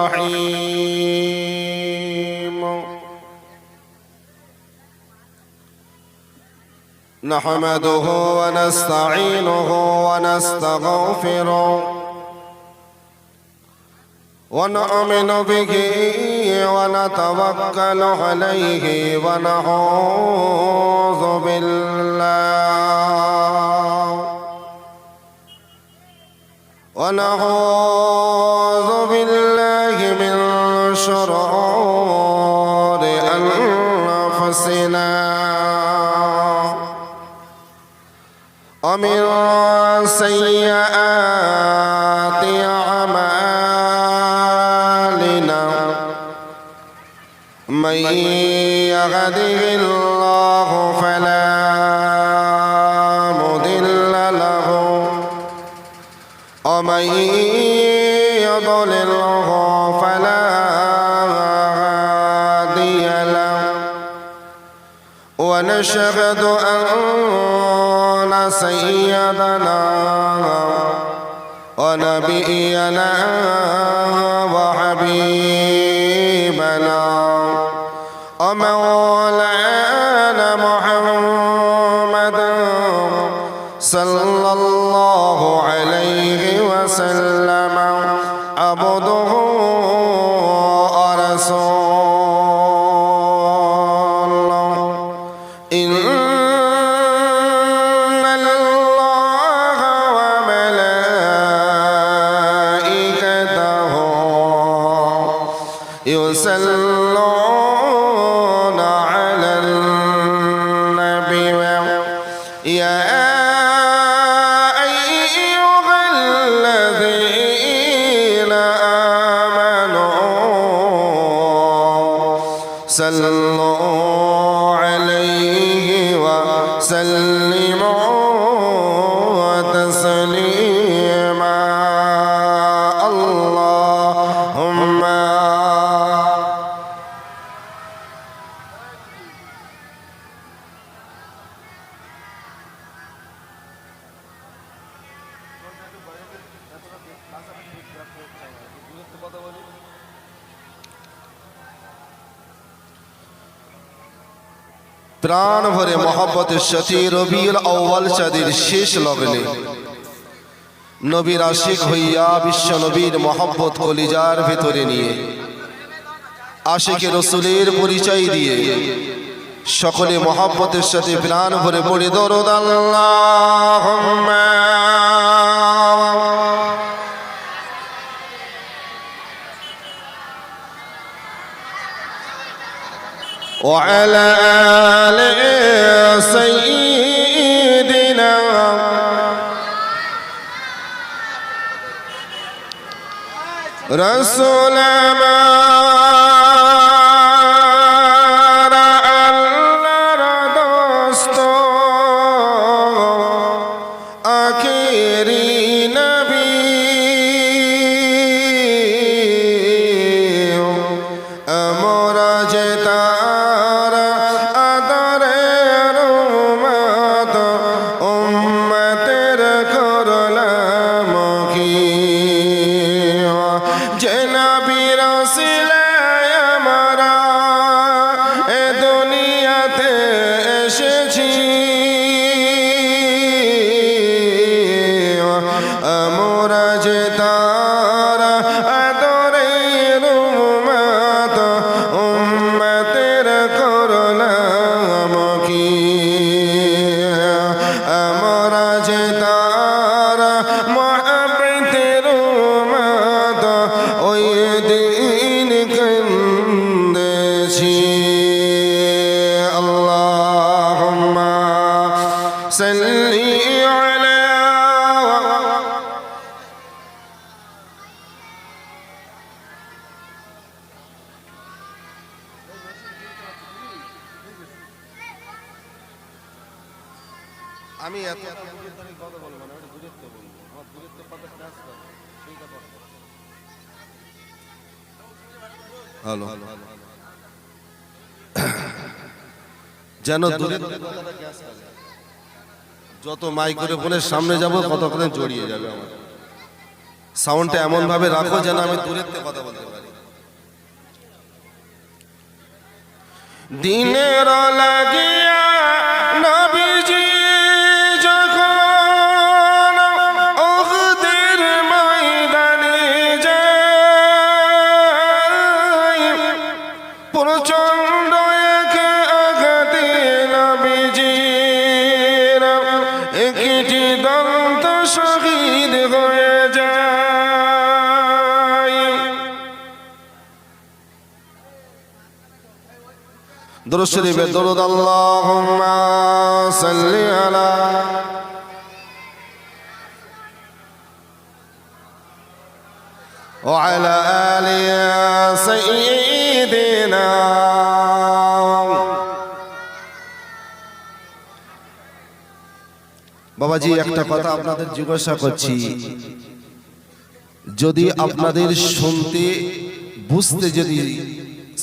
الرحيم نحمده ونستعينه ونستغفره ونؤمن به ونتوكل عليه ونعوذ بالله من شرور أنفسنا ومن سيئات أعمالنا من يهده الله فلا مضل له ومن يضلله فلا هادي له ونشهد أن سيدنا ونبينا وحبيبنا ومولانا محمدا صلى الله عليه وسلم عبده ورسوله إن الله وملائكته يصلون على النبي يا أيها الذين آمنوا صلوا عليه وسلموا تسليما اللهم প্রাণ ভরে মহব্বতের সাথে রবিউল আউয়াল চাঁদের শেষ লগ্নে নবীর আশিক হইয়া বিশ্ব নবীর মহব্বত কলিজার ভেতরে নিয়ে আশিকে রসুলের পরিচয় দিয়ে সকলে মহব্বতের সাথে প্রাণ ভরে পড়ে দরুদ আল্লাহুম্মা وعلى آل سيدنا رسول ما আমি এত কথা বলবো না, দূরত্ব বলবো, আমার দূরত্ব কথা কাজ করে সেই কথা। হ্যালো, যেন দূরত্ব কথাটা কাজ করে। যত মাইক্রোফোনের সামনে যাব ততক্ষণ জড়িয়ে যাবে আমার। সাউন্ডটা এমন ভাবে রাখো যেন আমি দূরের থেকে কথা বলতে পারি। দিনের লাগিয়া নবীজি যখন উহুদের ময়দানে যায়, প্রচন্ড এক আঘাতে নবীজির একটি দন্ত শহীদ হয়ে যায়। দুরূদ শরীফে দরুদ আল্লাহুম্মা সাল্লি আলা ওয়া আলা আলি সাইয়্যিদিনা। বাবাজি, একটা কথা আপনাদের জিজ্ঞাসা করছি, যদি আপনাদের শুনতে বুঝতে যদি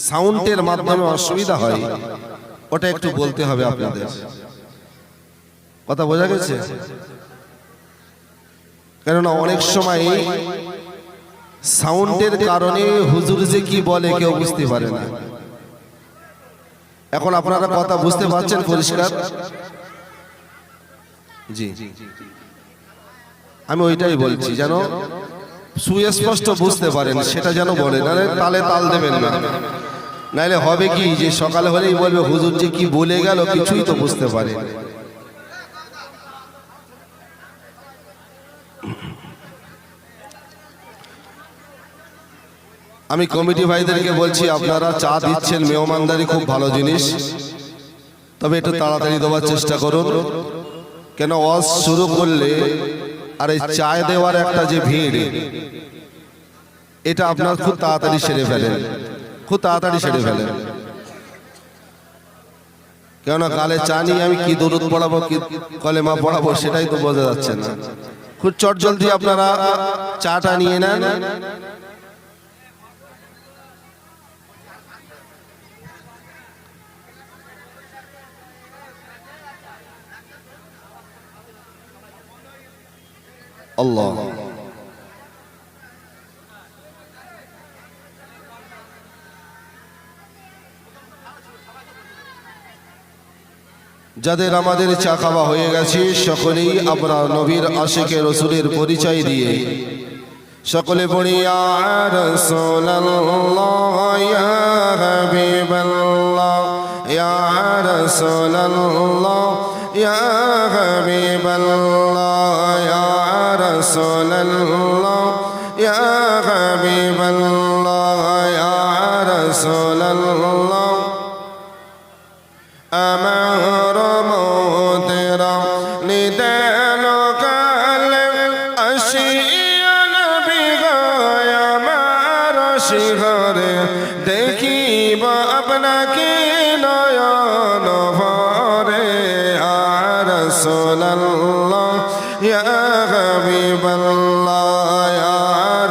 সাউন্ডের মাধ্যমে অসুবিধা হয়, ওটা একটু বলতে হবে আপনাদের। কথা বোঝা গেছে? কেননা অনেক সময় সাউন্ডের কারণে হুজুর যে কি বলে কেউ বুঝতে পারে না। এখন আপনারা কথা বুঝতে পারছেন পরিষ্কার? জি, আমি ওইটাই বলছি, যেন সুস্পষ্ট বুঝতে পারেন সেটা যেন বলেন, তালে তাল দেবেন না। নাইলে হবে কি যে সকালে হলেই বলবে হুজুর যে কি বলে গেল কিছুই তো বুঝতে পারে। আমি কমিটি ভাইদেরকে বলছি, আপনারা চা দিচ্ছেন, মেহমানদারি খুব ভালো জিনিস, তবে একটু তাড়াতাড়ি দেওয়ার চেষ্টা করুন। কেন ওয়াজ শুরু করলে আর এই চায় দেওয়ার একটা যে ভিড়, এটা আপনার খুব তাড়াতাড়ি সেরে ফেলেন, খুব তাড়াতাড়ি সেরে ফেলেন। কেননা গালে চা নিয়ে আমি কি দরুদ পড়াবো, কি কলেমা পড়াবো, সেটাই তো বোঝা যাচ্ছে না। খুব চটজলদি আপনারা চাটা নিয়ে নেন। আল্লাহ, যাদের আমাদের চা খাওয়া হয়ে গেছে সকলেই আমরা নবীর আশিকে রসুলের পরিচয় দিয়ে সকলে পড়ি ইয়া রাসূলুল্লাহ ইয়া হাবিবাল্লাহ ইয়া রাসূলুল্লাহ ইয়া হাবিবাল্লাহ ইয়া রাসূলুল্লাহ ইয়া হাবিবাল্লাহ ইয়া রাসূলুল্লাহ। আমার মোতেরা নিদেন কালে আসিয়া নবী গায় আমার শিহরে দেখিব আপনাকে নয়ন ভরে। ইয়া রাসূলুল্লাহ ইয়া হাবিবাল্লাহ ইয়া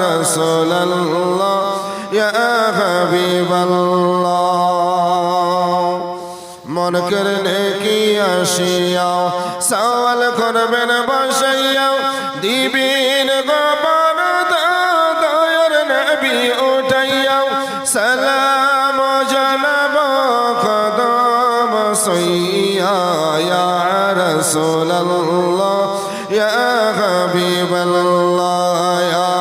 রাসূলুল্লাহ ইয়া হাবিবাল্লাহ। মন করলে কি আসিয়া সওয়াল করবেন বসাইয়া, দিবেন গোপন দয়ার নবী উঠাইয়া, সালাম জানাব কদম সইয়া। ইয়া রাসূলুল্লাহ ইয়া হাবিবাল্লাহ ইয়া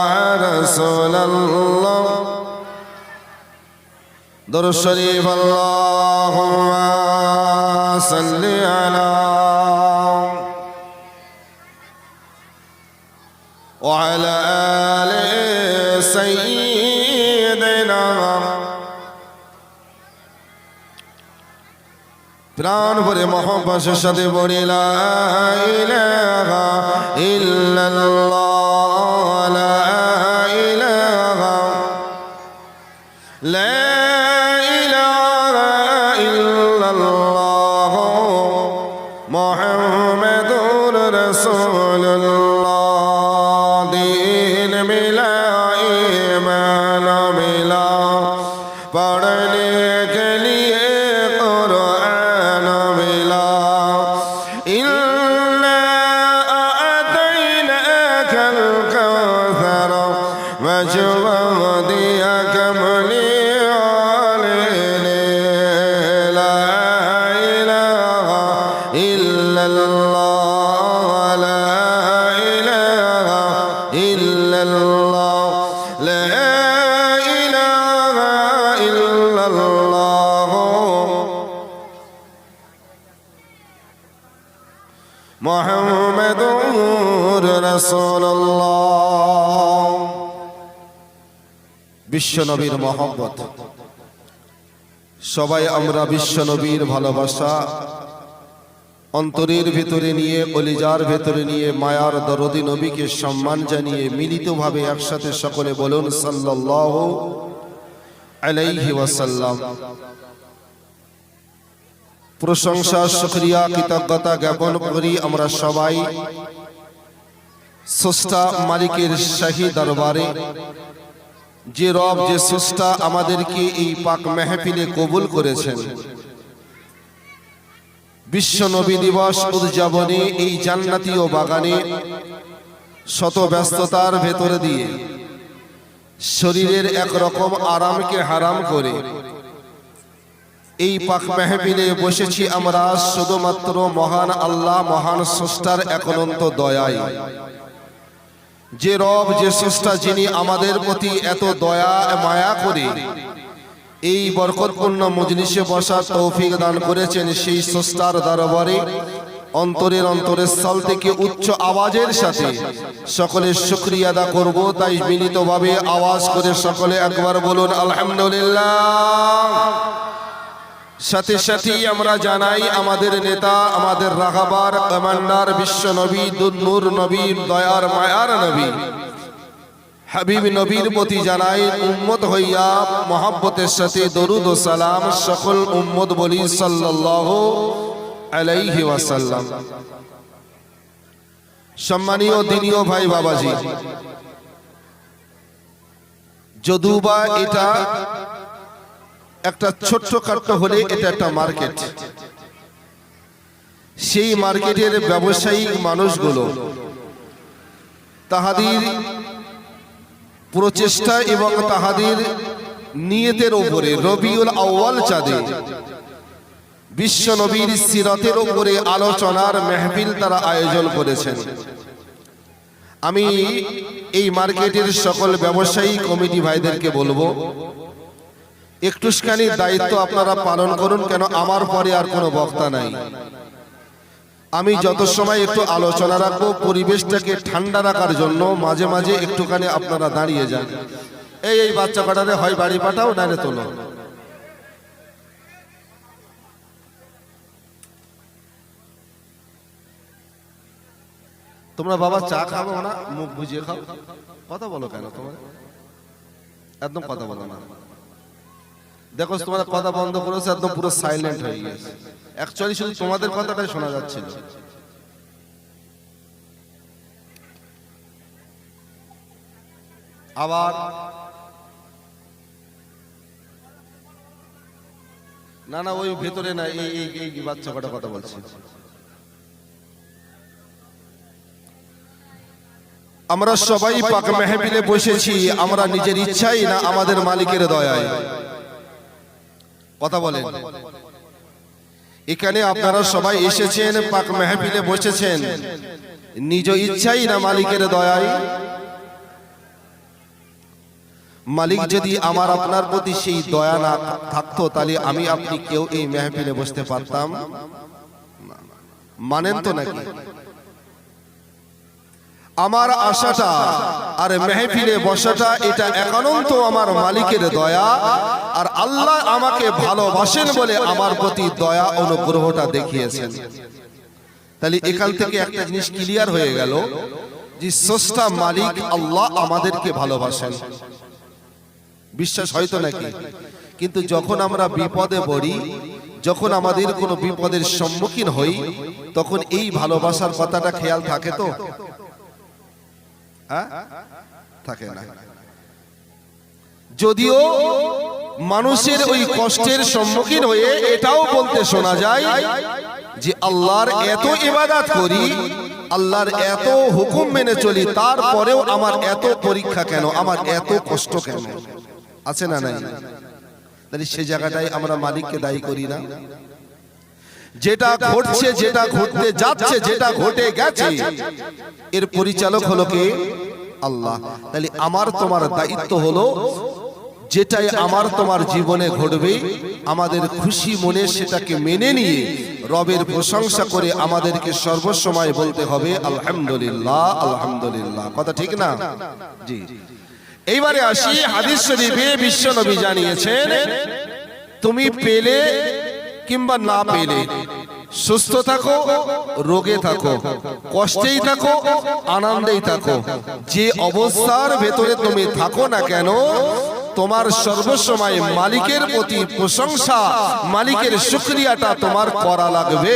রাসূলুল্লাহ। দুরূদ শরীফ আল্লাহুম্মা সাল্লি আলা ওয়া আলা আলি সাইয়্যিদিনা। প্রাণ ভরে মহব্বতের সাথে বলি লা ইলাহা ইল্লাল্লাহ লা ইলাহা লা মুহাম্মাদুর রাসূলুল্লাহ। দিন মিলা ঈমান মিলা, পড়নে কে লিয়ে কুরআন মিলা। ইন্না আ'তাইনাকাল কাউসার मजवा दिया कमली वाले ने ला इलाहा इल्लल्लाह ला इलाहा इल्लल्लाह ला इलाहा इल्लल्लाह मुहम्मदुर रसूलुल्लाह। বিশ্ব নবীর মহব্বত, সবাই আমরা বিশ্ব নবীর ভালোবাসা অন্তরের ভেতরে নিয়ে, কলিজার ভেতরে নিয়ে মায়ার দরদি নবীকে সম্মান জানিয়ে মিলিতভাবে একসাথে সকলে বলুন সাল্লাল্লাহু আলাইহি ওয়াসাল্লাম। প্রশংসা, শুকরিয়া, কৃতজ্ঞতা জ্ঞাপন করি আমরা সবাই স্রষ্টা মালিকের শাহী দরবারে, যে রব, যে স্রষ্টা আমাদেরকে এই পাক মেহফিলে কবুল করেছেন। বিশ্ব নবী দিবস উদযাপনে এই জান্নাতীয় বাগানে শত ব্যস্ততার ভেতরে দিয়ে শরীরের একরকম আরামকে হারাম করে এই পাক মেহফিলে বসেছি আমরা শুধুমাত্র মহান আল্লাহ, মহান স্রষ্টার অনন্ত দয়ায়। যে রব, যে স্রষ্টা, যিনি আমাদের প্রতি এত দয়া মায়া করে এই বরকতপূর্ণ মজলিসে বসার তৌফিক দান করেছেন, সেই স্রষ্টার দরবারে অন্তরের অন্তরস্থল থেকে উচ্চ আওয়াজের সাথে সকলে শুকরিয়া আদা করব। তাই মিলিতভাবে আওয়াজ করে সকলে একবার বলুন আলহামদুলিল্লাহ। সাথে সাথেই আমরা জানাই আমাদের নেতা, আমাদের রাগাবার কমান্ডার, বিশ্ব নবী, নূর নবী, দয়ার মায়ার নবী হাবিব নবীর প্রতি জানাই উম্মত হইয়া মহব্বতের সাথে দরুদ ও সালাম। সকল উম্মত বলি সাল্লাল্লাহু আলাইহি ওয়াসাল্লাম। সম্মানীয় দিনীয় ভাই বাবাজি, যদুবা এটা একটা ছোট্টখাট্ট হলে এটা একটা মার্কেট। সেই মার্কেটের ব্যবসায়িক মানুষগুলো তাহাদের প্রচেষ্টা এবং তাহাদের নিয়তের উপরে রবিউল আউয়াল চাঁদে বিশ্ব নবীর সিরাতের উপরে আলোচনার মেহফিল তারা আয়োজন করেছেন। আমি এই মার্কেটের সকল ব্যবসায়ী কমিটি ভাইদেরকে বলবো, একটুখানি দায়িত্ব আপনারা পালন করুন। কেন আমার পরে আর কোনো বক্তা নাই, আমি যত সময় একটু আলোচনা রাখবো পরিবেশটাকে ঠান্ডা রাখার জন্য মাঝে মাঝে একটুখানি আপনারা দাঁড়িয়ে যান। এই বাচ্চা কটারে হয় বাড়ি পাঠাও, নাইলে তোলো। তোমরা বাবা চা খাবো না, মুখ বুঝিয়ে খাও। কথা বলো কেন তোমরা? একদম কথা বলো না। দেখো তোমরা কথা বন্ধ করেছো, একদম পুরো সাইলেন্ট হয়ে গেছে। অ্যাকচুয়ালি শুধু তোমাদের কথাটাই শোনা যাচ্ছিল। আবার না না, ওই ভেতরে না, এই বাচ্চা কটা কথা বলছি। আমরা সবাই পাক মেহফিলে বসেছি আমরা নিজের ইচ্ছাই না আমাদের মালিকের দয়ায়। কথা বলেন, এখানে আপনারা সবাই এসেছেন, পাক মেহফিলে বসেছেন নিজ ইচ্ছাই না মালিকের দয়ায়? মালিক যদি আমার আপনার প্রতি সেই দয়া না থাকতো, তাহলে আমি আপনি কেউ এই মেহফিলে বসতে পারতাম? মানেন তো নাকি? আমার আশাটা আর মেহফিলে বসাটা এটা একান্ত আমার মালিকের দয়া, আর আল্লাহ আমাকে ভালোবাসেন বলে আমার প্রতি দয়া অনুগ্রহটা দেখিয়েছেন। তাহলে এখান থেকে একটা জিনিস ক্লিয়ার হয়ে গেল যে স্রষ্টা মালিক আল্লাহ আমাদেরকে ভালোবাসেন। বিশ্বাস হয়তো নাকি? কিন্তু যখন আমরা বিপদে পড়ি, যখন আমাদের কোনো বিপদের সম্মুখীন হই, তখন এই ভালোবাসার কথাটা খেয়াল থাকে তো? থাকে না। যদিও মানুষের ওই কষ্টের সম্মুখীন হয়ে এটাও বলতে শোনা যায় যে আল্লাহর এত ইবাদত করি, আল্লাহর এত হুকুম মেনে চলি, তারপরেও আমার এত পরীক্ষা কেন, আমার এত কষ্ট কেন? আছে না নাই? তাহলে সে জায়গাটায় আমরা মালিককে দায়ী করি না? যেটা ঘটছে, যেটা ঘটতে যাচ্ছে, যেটা ঘটে গেছে, এর পরিচালক হলো কে? আল্লাহ। তাহলে আমার তোমার দায়িত্ব হলো যেটাই আমার তোমার জীবনে ঘটবে আমাদের খুশি মনে সেটাকে মেনে নিয়ে রবের প্রশংসা করে আমাদেরকে সর্বসময় বলতে হবে আলহামদুলিল্লাহ, আলহামদুলিল্লাহ। কথা ঠিক না? জি। এইবারে আসি হাদিস শরীফে বিশ্ব নবী জানিয়েছেন, তুমি পেলে কিংবা না পেলে, সুস্থ থাকো, রোগে থাকো, কষ্টেই থাকো, আনন্দেই থাকো, যে অবস্থার ভেতরে তুমি থাকো না কেন, তোমার সর্বসময় মালিকের প্রতি প্রশংসা, মালিকের শুকরিয়াটা তোমার করা লাগবে।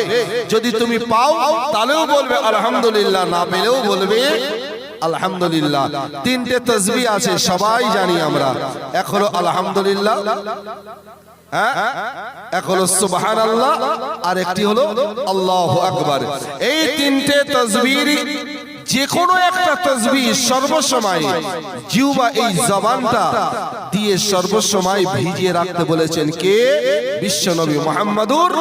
যদি তুমি পাও তাহলেও বলবে আলহামদুলিল্লাহ, না পেলেও বলবে আলহামদুলিল্লাহ। তিনটে তাসবিহ আছে, সবাই জানি আমরা। এক হলো আলহামদুলিল্লাহ, এক হলো সুবহানাল্লাহ, আর একটি হলো আল্লাহু আকবার। এই তিনটে তাসবিহ, যে কোনো একটা তাসবিহ সর্বসময় জিহ্বা, এই জবানটা দিয়ে সর্বসময় ভিজিয়ে রাখতে বলেছেন কে? বিশ্বনবী মুহাম্মদুর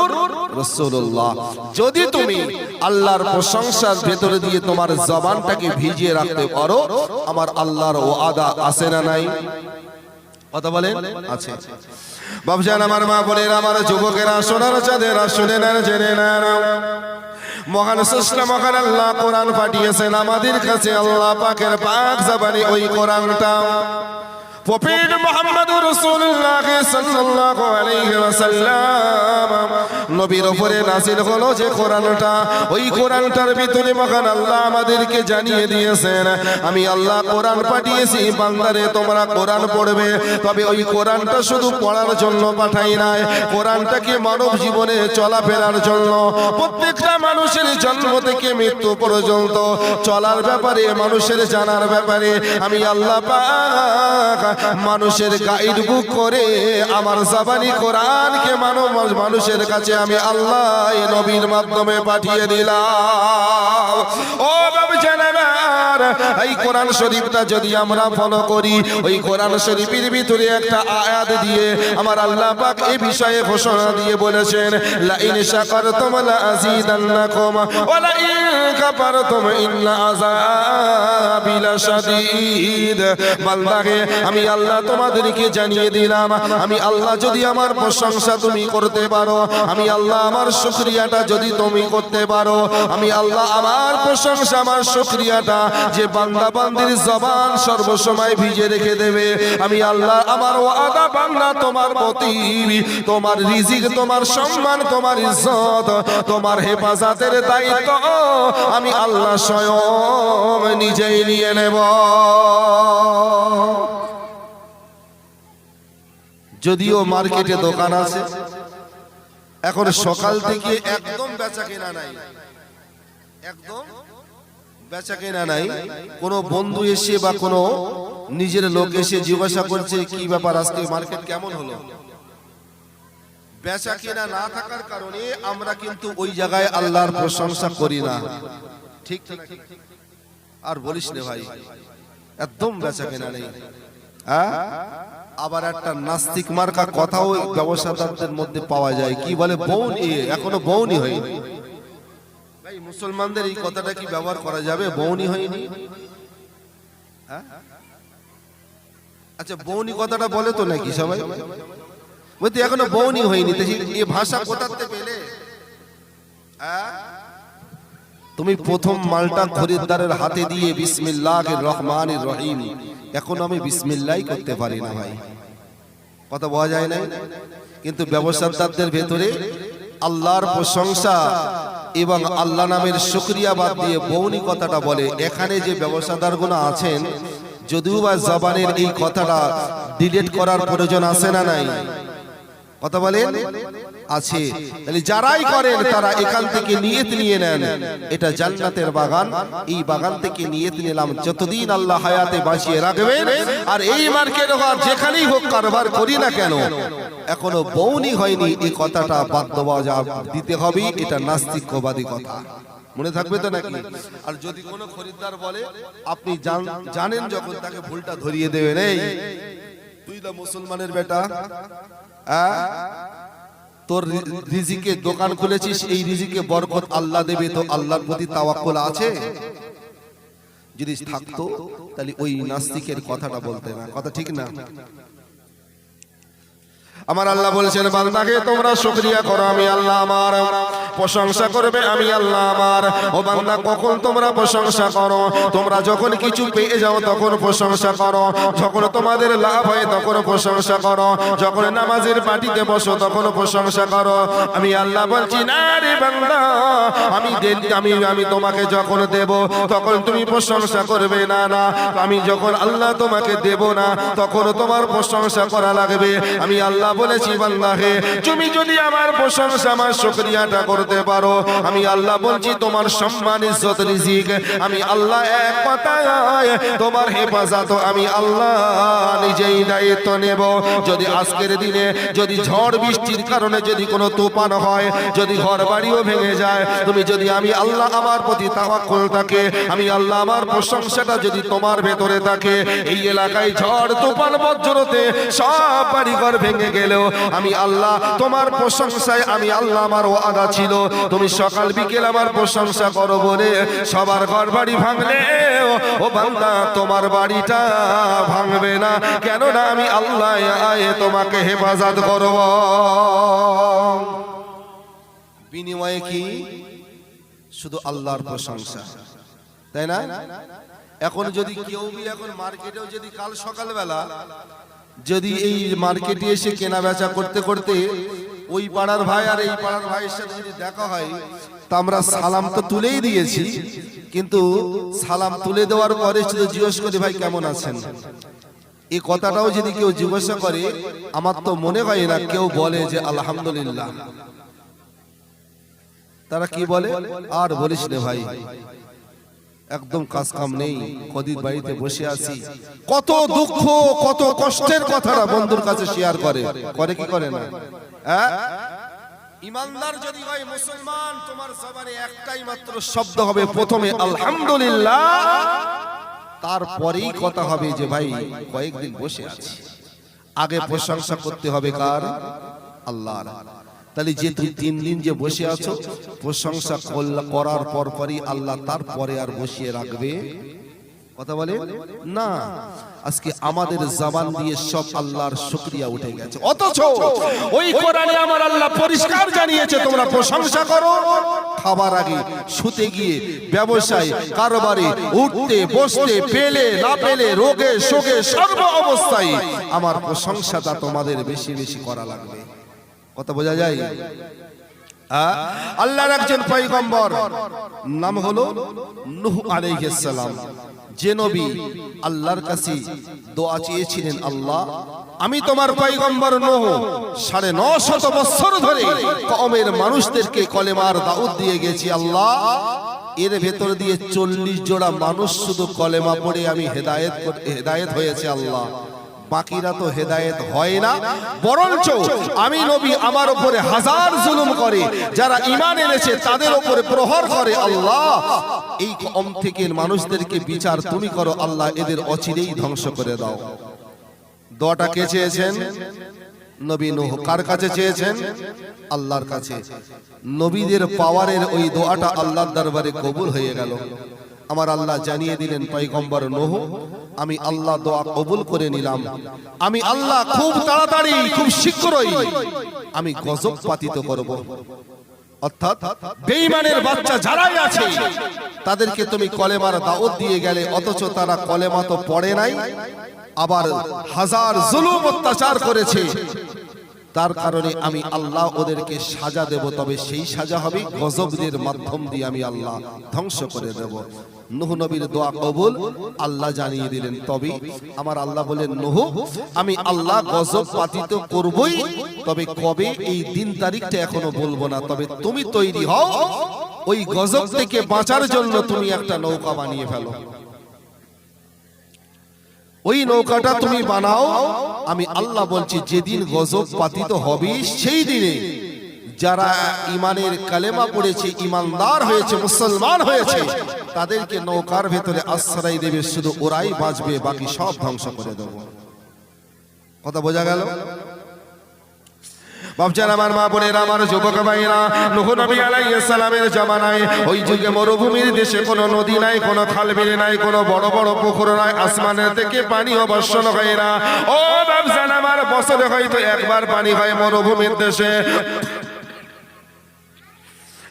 রাসূলুল্লাহ। যদি তুমি আল্লাহর প্রশংসার ভেতরে দিয়ে তোমার জবানটাকে ভিজিয়ে রাখতে পারো, আমার আল্লাহর ওয়াদা আছে না নাই? কথা বলেন, আছে। বাবজান, আমার মা বোনেরা, আমার যুবকেরা, সোনার চাঁদেরা, শুনে নেন, জেনে নেন, মহান স্রষ্টা মহান আল্লাহ কোরআন পাঠিয়েছেন আমাদের কাছে। আল্লাহ পাকের পাক জবানে ওই কোরআনটা প্রফেট মুহাম্মদুর রাসূলুল্লাহ সাল্লাল্লাহু আলাইহি ওয়াসাল্লাম নবীর উপরে নাযিল হলো যে কোরআনটা, ওই কোরআনটার ভিতরে মহান আল্লাহ আমাদেরকে জানিয়ে দিয়েছেন, আমি আল্লাহ কোরআন পাঠিয়েছি বান্দারে, তোমরা কোরআন পড়বে। তবে ওই কোরআনটা শুধু পড়ার জন্য পাঠাই নাই, কোরআনটাকে মানব জীবনে চলাফেরার জন্য, প্রত্যেকটা মানুষের জন্ম থেকে মৃত্যু পর্যন্ত চলার ব্যাপারে, মানুষের জানার ব্যাপারে আমি আল্লাহ পাক মানুষের গাইড বুক করে আমার জাবানি কোরআনকে মানুষের কাছে আমি আল্লাহ এই নবীর মাধ্যমে পাঠিয়ে দিলাম। ও বাবা জানেন, এই কোরআন শরীফটা যদি আমরা ফলো করি, ওই কোরআন শরীফের ভিতরে একটা আয়াত দিয়ে আমার আল্লাহ পাক এই বিষয়ে ঘোষণা দিয়ে বলেছেন, লা ইন শাকারতুম লা আযীদান্নাকুম ওয়া লা ইন কাফারতুম ইন্না আযাবি লাশাদীদ। বান্দাকে আমি আল্লাহ তোমাদেরকে জানিয়ে দিলাম, আমি আল্লাহ যদি আমার প্রশংসা তুমি করতে পারো, আমি আল্লাহ আমার শুকরিয়াটা যদি তুমি করতে পারো, আমি আল্লাহ আমার প্রশংসা, আমার শুকরিয়াটা যে বান্দা বান্দির জবান সর্বসময় ভিজে রেখে দেবে, আমি আল্লাহ আমার ওয়াদা বান্দা তোমার প্রতি, তোমার রিজিক, তোমার সম্মান, তোমার ইজ্জত, তোমার হেফাজতের দায়িত্ব আমি আল্লাহ স্বয়ং নিজেই নিয়ে নেব। যদিও মার্কেটে দোকান আছে, এখন সকাল থেকে একদম বেচা কেনা নাই, একদম বেচা কেনা নাই। কোনো বন্ধু এসে বা কোনো নিজের লোক এসে জিজ্ঞাসা করছে কি ব্যাপার, আজকে মার্কেট কেমন হলো? বেচা কেনা না থাকার কারণে আমরা কিন্তু ওই জায়গায় আল্লাহর প্রশংসা করি না। ঠিক আর বলিস না ভাই, একদম বেচা কেনা নেই। আবার একটা নাস্তিক মার্কা কথাও ব্যবসাদারদের মধ্যে পাওয়া যায়, কি বলে বউনি, এখনো বউনি হয়নি। ভাই মুসলমানদের এই কথাটা কি ব্যবহার করা যাবে? বউনি হয়নি, আচ্ছা বউনি কথাটা বলে তো নাকি সবাই? বলতে এখনো বউনি হয়নি, এই ভাষা কোথাতে পেলে? তুমি প্রথম মালটা খরিদ্দারের হাতে দিয়ে বিসমিল্লাহির রহমানির রহিম, এখন আমি বিসমিল্লাহই করতে পারি না ভাই, কথা বোঝা যায় না? কিন্তু ব্যবসাদারদের ভেতরে আল্লাহর প্রশংসা এবং আল্লাহ নামের শুকরিয়া বাদ দিয়ে বউনি কথাটা বলে। এখানে যে ব্যবসাদারগুলো আছেন, যদিও বা জবানের এই কথাটা ডিলিট করার প্রয়োজন আছে না নাই? কথা বলেন, আছে। তাহলে যারাই করেন তারা এখান থেকে নিয়ত নিয়ে নেন, এটা জান্নাতের বাগান, এই বাগান থেকে নিয়ত নিলাম যতদিন আল্লাহ হায়াতে বাঁচিয়ে রাখবেন, আর এই মার্কেট হোক যেখানেই হোক কারবার করি না কেন, এখনো বউনি হয়নি, এই কথাটা বাধ্যবাধকতা দিতে হবে, এটা নাস্তিকবাদী কথা। মনে থাকবে তো নাকি? আর যদি কোনো খরিদ্দার বলে, আপনি জানেন যখন তাকে ভুলটা ধরিয়ে দেবেন, এই তুই তো মুসলমানের বেটা, তোর রিজিকে দোকান খুলেছিস, এই রিজিকে বরকত আল্লাহ দেবে, তো আল্লাহর প্রতি তাওয়াক্কুল আছে? যদি থাকতো তাহলে ওই নাস্তিকের কথাটা বলতে না। কথা ঠিক না? আমার আল্লাহ বলেছেন, বান্দাকে তোমরা শুকরিয়া করো, আমি আল্লাহ আমার প্রশংসা করবে, আমি আল্লাহ আমার। ও বান্দা, কখন তোমরা প্রশংসা করো? তোমরা যখন কিছু পেয়ে যাও তখন প্রশংসা করো, যখন তোমাদের লাভ হয় তখন প্রশংসা করো, যখন নামাজের পাটিতে বসো তখন প্রশংসা করো। আমি আল্লাহ বলছি, না রে বান্দা, আমি তোমাকে যখন দেব তখন তুমি প্রশংসা করবে না। না, আমি যখন আল্লাহ তোমাকে দেব না তখন তোমার প্রশংসা করা লাগবে। আমি আল্লাহ বলেছি, বান্দা হে, তুমি যদি আমার প্রশংসা, আমার শুকরিয়াটা করতে পারো, আমি আল্লাহ বলছি তোমার সম্মান, ইজ্জত, রিজিক আমি আল্লাহ এক কথায় তোমার হেফাজত আমি আল্লাহ নিজেই দায়িত্ব নেব। যদি আজকের দিনে যদি ঝড় বৃষ্টির কারণে যদি কোনো তুফান হয়, যদি ঘর বাড়িও ভেঙে যায়, তুমি যদি আমি আল্লাহ আমার প্রতি তাওয়াক্কুল থাকে, আমি আল্লাহ আমার প্রশংসাটা যদি তোমার ভেতরে থাকে, এই এলাকায় ঝড় তুফান বজ্রতে সব বাড়িঘর ভেঙে গেলেও আমি আল্লাহ তোমার প্রশংসায়, আমি আল্লাহ আমার ওয়াদা ছিল তুমি সকাল বিকেল আমার প্রশংসা করো বলে সবার ঘর বাড়ি ভাঙলে ও বান্দা তোমার বাড়িটা ভাঙবে না, কেননা আমি আল্লাহ তোমাকে হেফাজত করব। বিনিময়ে কি? শুধু আল্লাহর প্রশংসা, তাই না? এখন যদি কেউ এখন মার্কেটেও যদি কাল সকালবেলা যদি এই মার্কেটে এসে কেনা বেচা করতে করতে ওই পাড়ার ভাই আর এই পাড়ার ভাইয়ের সাথে যদি দেখা হয়, তা আমরা সালাম তো তুলেই দিয়েছি, কিন্তু সালাম তুলে দেওয়ার পরে শুধু জিজ্ঞেস করি, ভাই কেমন আছেন? এই কথাটাও যদি কেউ জিজ্ঞাসা করে, আমার তো মনে হয় না কেউ বলে যে আলহামদুলিল্লাহ। তারা কি বলে? আর বলিস না ভাই, একদম কাজ কাম নেই, কদিন বাড়িতে বসে আছি। কত দুঃখ কত কষ্টের কথাটা বন্ধুর কাছে শেয়ার করে কি করে না? ইমানদার যদি হয় মুসলমান, তোমার জবানে একটাই মাত্র শব্দ হবে, প্রথমে আলহামদুলিল্লাহ, তারপরেই কথা হবে যে ভাই কয়েকদিন বসে আছি। আগে প্রশংসা করতে হবে কার? আল্লাহর। তাহলে যে তুই 3 দিন যে বসে আছো, প্রশংসা করার পরই আল্লাহ তারপরে আর বসিয়ে রাখবে? কথা বলে না। আজকে আমাদের জবান দিয়ে সব আল্লাহর শুকরিয়া উঠে গেছে, অথচ ওই কোরআনে আমার আল্লাহ পরিষ্কার জানিয়েছে তোমরা প্রশংসা করো খাবার আগে, শুতে গিয়ে, ব্যবসায় কারবারে, উঠতে বসতে, পেলে না পেলে, রোগে শোকে, সর্ব অবস্থায় আমার প্রশংসাটা তোমাদের বেশি বেশি করা লাগবে। কথা বোঝা যায়? আল্লাহর একজন পয়গম্বর নাম হলো নূহ আলাইহিস সালাম, যে নবী আল্লাহর কাছে দোয়া চেয়েছিলেন, আল্লাহ আমি তোমার পয়গম্বর নূহ 950 বছর ধরে কওমের মানুষদেরকে কলেমার দাওয়াত দিয়ে গেছি, আল্লাহ এর ভেতর দিয়ে 40 জোড়া মানুষ শুধু কলেমা পড়ে আমি হেদায়েত হয়েছে, আল্লাহ বাকিরা তো হেদায়েত হয় না, বরঞ্চ আমি নবী আমার উপরে হাজার জুলুম করে, যারা ঈমান এনেছে তাদের উপরে প্রহার করে, আল্লাহ এই কওম থেকে মানুষদেরকে বিচার তুমি করো, আল্লাহ এদের অচিরেই ধ্বংস করে দাও। দোয়াটা কে চেয়েছেন? নবী নূহ। কার কাছে চেয়েছেন? আল্লাহর কাছে। নবীদের পাওয়ারের ওই দোয়াটা আল্লাহর দরবারে কবুল হয়ে গেল। আমার আল্লাহ জানিয়ে দিলেন, পয়গম্বর নূহ আমি আল্লাহ দোয়া কবুল করে নিলাম, আমি আল্লাহ খুব তাড়াতাড়ি খুব শীঘ্রই আমি গজব পাতিত করব। অর্থাৎ বেঈমানের বাচ্চা যারাই আছে তাদেরকে তুমি কলেমার দাওয়াত দিয়ে গেলে, অথচ তারা কলেমা তো পড়ে নাই, আবার হাজার জুলুম অত্যাচার করেছে, তার কারণে আমি আল্লাহ ওদেরকে সাজা দেব, তবে সেই সাজা হবে গজবের মাধ্যম দিয়ে আমি আল্লাহ ধ্বংস করে দেব। নূহ নবীর দোয়া কবুল আল্লাহ জানিয়ে দিলেন। তবে আমার আল্লাহ বলেন, নূহ আমি আল্লাহ গজব পাতিত করবই, তবে কবে এই দিন তারিখটা এখনো বলবো না, তবে তুমি তৈরি হও, ওই গজব থেকে বাঁচার জন্য তুমি একটা নৌকা বানিয়ে ফেলো, ওই নৌকাটা তুমি বানাও। আমি আল্লাহ বলছি যেদিন গজব পাতিত হবে সেই দিনে যারা ইমানের কালেমা পড়েছে, ইমানদার হয়েছে, মুসলমান হয়েছে, তাদেরকে নৌকার ভেতরে আশ্রয় দেবে, শুধু ওরাই বাঁচবে, বাকি সব ধ্বংস করে দেব। কথা বোঝা গেল? বাপজান আমার, মা বোনেরা আমার, যুবক ভাইরা, নূহ নবী আলাইহিস সালামের জামানায় ওই যুগে মরুভূমির দেশে কোনো নদী নাই, কোনো খাল বিল নাই, কোনো বড় বড় পুকুর নাই, আসমানের থেকে পানিও বর্ষণ হয় না। ও বাপজান আমার, বছরে হয়তো একবার পানি হয় মরুভূমির দেশে।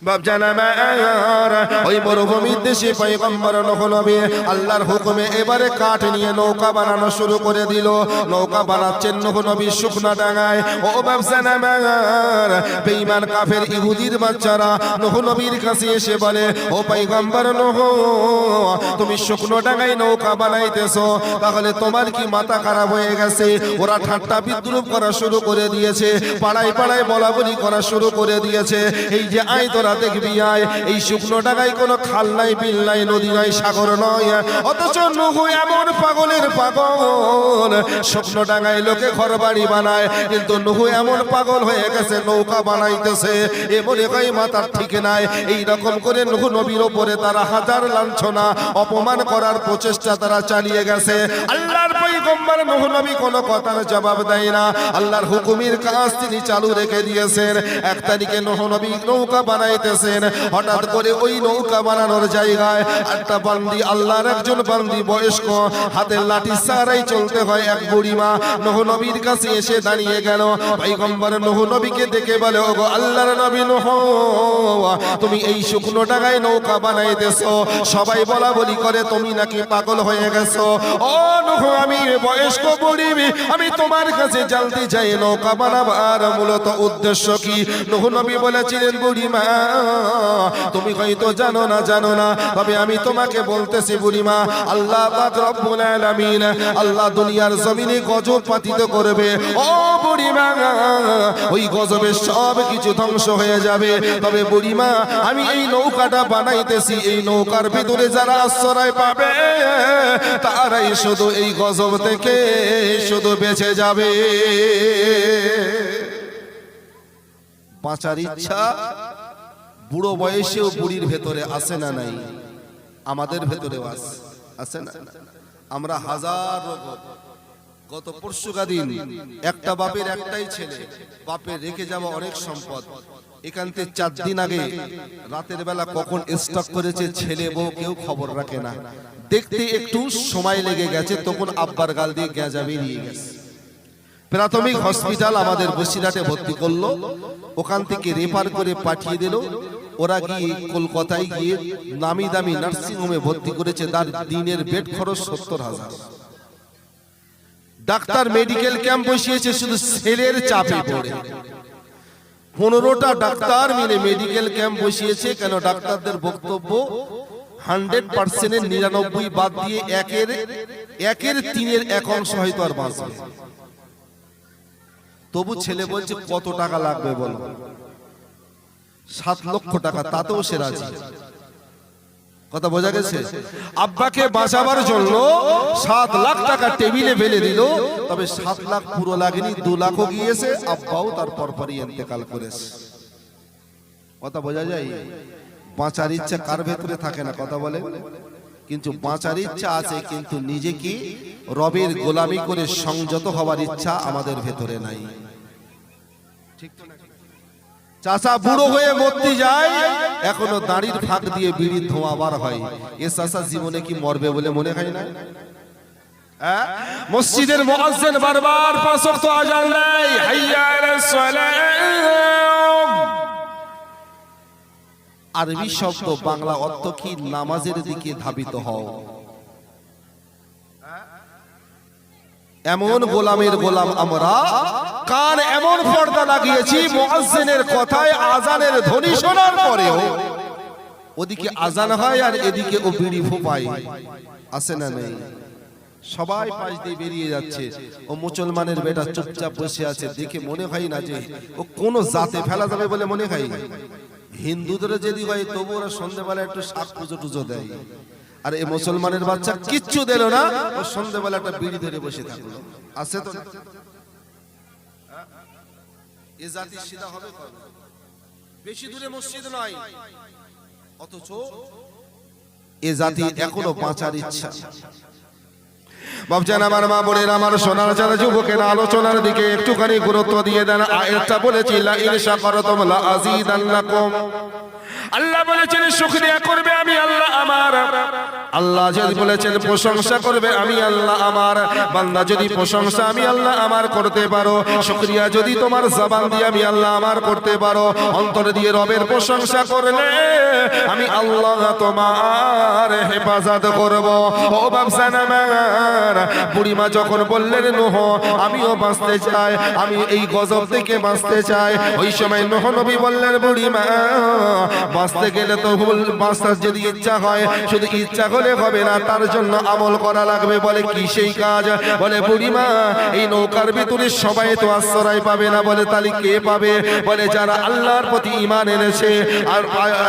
বাপজান আমার, ওই মরুভূমির দেশে পয়গম্বর নূহ নবী আল্লাহর হুকুমে এবারে কাঠ নিয়ে নৌকা বানানো শুরু করে দিল। নৌকা বানাচ্ছেন নূহ নবী শুকনা ডাঙায়। ও বাপজান আমার, বেঈমান কাফের ইহুদির বাচ্চারা নূহ নবীর কাছে এসে বলে, ও পয়গম্বর নূহ, তুমি শুকনো ডাঙায় নৌকা বানাইতেছো, তাহলে তোমার কি মাথা খারাপ হয়ে গেছে? ওরা ঠাট্টা বিদ্রুপ করা শুরু করে দিয়েছে, পাড়ায় পাড়ায় বলাবলি করা শুরু করে দিয়েছে। এই যে আয় তোরা দেখবি আয়, এই শুকনো ডাঙায় কোনো খাল নাই, বিল নাই, নদী নাই, সাগর নয়, অথচ নূহ এমন পাগলের পাগল, শুকনো ডাঙায় লোকে ঘর বাড়ি বানায়, কিন্তু নূহ এমন পাগল হয়ে গেছে নৌকা বানাইতেছে। এ মনে হয় মাথার ঠিক নাই। এই রকম করে নূহ নবীর উপরে তারা হাজার লাঞ্ছনা অপমান করার প্রচেষ্টা তারা চালিয়ে গেছে। আল্লাহর পয়গম্বর নূহ নবী কোনো কথার জবাব দেয় না, আল্লাহর হুকুমের কাজ তিনি চালু রেখে দিয়েছেন। 1 তারিখে নূহ নবী নৌকা বানাইতেছেন। হঠাৎ করে ওই নৌকা বানানোর জায়গায় একটা বান্দি, আল্লাহর একজন বান্দি বয়স্ক, হাতের লাঠি সারাই চলতে হয়, এক বুড়িমা নূহ নবীর কাছে এসে দাঁড়িয়ে গেল। পয়গম্বর নূহ নবীকে দেখে বলে, ওগো আল্লাহর নবী নূহ, তুমি এই শুকনো ডাঙায় নৌকা বানাইতেছো, সবাই বলা বলি করে তুমি নাকি পাগল হয়ে গেছো। ও নূহ, আমি বয়স্ক বুড়ি, আমি তোমার কাছে জানতে চাই নৌকা বানাবার মূলত উদ্দেশ্য কি? নূহ নবী বলেছিলেন, বুড়িমা, তুমি হয়তো জানো না, তবে আমি তোমাকে বলতেছি বুড়িমা, আল্লাহ পাক রব্বুল আলামিন, আল্লাহ দুনিয়ার জমিনে গজব পাতিত করবে। ও বুড়িমা, ওই গজবে সব কিছু ধ্বংস হয়ে যাবে। তবে বুড়িমা, আমি এই নৌকাটা বানাইতেছি, এই নৌকার ভিতরে যারা আশ্রয় পাবে তারাই শুধু এই গজব থেকে শুধু বেঁচে যাবে। বাঁচার ইচ্ছা বুড়ো বয়সেও বুড়ির ভেতরে আসে না নাই? আমাদের ভেতরেও আছে না? আমরা হাজার রকম, গত পরশুদিন একটা বাপের একটাই ছেলে, বাপের রেখে যাওয়া অনেক সম্পদ, এখান থেকে 4 দিন আগে রাতের বেলা কখন স্টক করেছে ছেলে বউ কেউ খবর রাখে না। দেখতে একটু সময় লেগে গেছে, তখন আব্বার গাল দিয়ে গেঁজা বেরিয়ে গেছে। প্রাথমিক হসপিটাল আমাদের বসিরহাটে ভর্তি করলো, ওখান থেকে রেফার করে পাঠিয়ে দিল। ওরা গিয়ে কলকাতায় গিয়ে নামি দামি নার্সিং হোমে ভর্তি করেছে, তার দিনের বেড খরচ 70,000। ডাক্তার মেডিকেল ক্যাম্প বসিয়েছে শুধু ছেলের চাপে পড়ে। 15টা ডাক্তার মিলে মেডিকেল ক্যাম্প বসিয়েছে। কেন? ডাক্তারদের বক্তব্য 100% 99 বাদ দিয়ে একের 3 এক অংশ হয়তো আর বাঁচবে। তবু ছেলে বলছে কত টাকা লাগবে বলো? 7 লক্ষ টাকা, তাতেও সে রাজি। কথা বোঝা গেছে? আব্বাকে বাঁচাবার জন্য 7 লাখ টাকা টেবিলে ফেলে দিল। তবে 7 লাখ পুরো লাগেনি, 2 লাখও গিয়েছে। আব্বাও তার পরপরই ইন্তেকাল করেছে। কথা বোঝা যায়? বাঁচার ইচ্ছা কার ভেতরে থাকে না? কথা বলে। কিন্তু বাঁচার ইচ্ছা আছে, কিন্তু নিজেকে রবের গোলামি করে সংযত হওয়ার ইচ্ছা আমাদের ভেতরে নাই। ঠিক তো? চাচা বুড়ো হয়ে মরতে যায়, এখনো দাড়ির ফাঁক দিয়ে বিড়ির ধোঁয়া বার হয়। এ চাচা জীবনে কি মরবে বলে মনে হয় না? মসজিদের মুয়াজ্জিন বারবার 5 ওয়াক্ত আযান দেয়, হাইয়া আলাস সালাম। আরবি শব্দ, বাংলা অর্থ কি? নামাজের দিকে ধাবিত হও। এমন গোলামের গোলাম আমরা, কান এমন পর্দা লাগিয়েছি মুয়াজ্জিনের কথায় আজানের ধ্বনি শোনার পরেও ওদিকে আজান হয় আর এদিকে ও বিড়ি ফোঁপায়। আছে না নেই? সবাই পাশ দিয়ে বেরিয়ে যাচ্ছে, ও মুসলমানের বেটা চুপচাপ বসে আছে। দেখে মনে হয় না যে ও কোন জাতে ফেলা যাবে বলে মনে হয়। হিন্দুদের যদি হয় তবু ওরা সন্ধ্যেবেলা একটু শাক পুজো টুজো দেয়, আর এই মুসলমানের বাচ্চা কিচ্ছু দিল না, ও সন্ধ্যেবেলা একটা বিড়ি ধরে বসে থাকলো। আছে তো? এ জাতি সিধা হবে কবে? বেশি দূরে মসজিদ নয়, অথচ এ জাতি এখনো বাঁচার ইচ্ছা। বাবজান আমার, মা বোনের আমার, সোনার যারা যুবকের আলোচনার দিকে একটুখানি গুরুত্ব দিয়ে দেন। আয়াতটা বলেছি লা ইন শাকারতুম লা আযীদান্নাকুম। আল্লাহ বলেছেন শুকরিয়া করবে আমি আল্লাহ আমার। আল্লাহ যদি বলেছেন প্রশংসা করবে আমি আল্লাহ আমার। বান্দা যদি প্রশংসা আমি আল্লাহ আমার করতে পারো, শুকরিয়া যদি তোমার জবান দিয়ে আমি আল্লাহ আমার করতে পারো, অন্তর দিয়ে রবের প্রশংসা করলে আমি আল্লাহ তোমার হেফাজত করব। ও বাবজান আমার, বুড়িমা যখন বললেন নূহ আমিও বাঁচতে চাই, আমি এই গজব থেকে বাঁচতে চাই, ওই সময় নূহ নবী বললেন বুড়িমা বাঁচতে গেলে তো বাঁচতে যদি ইচ্ছা হয়, শুধু ইচ্ছা হলে হবে না, তার জন্য আমল করা লাগবে। বলে কি সেই কাজ? বলে বুড়িমা এই নৌকার ভিতরে সবাই তো আশ্রয় পাবে না। বলে তাহলে কে পাবে? বলে যারা আল্লাহর প্রতি ঈমান এনেছে, আর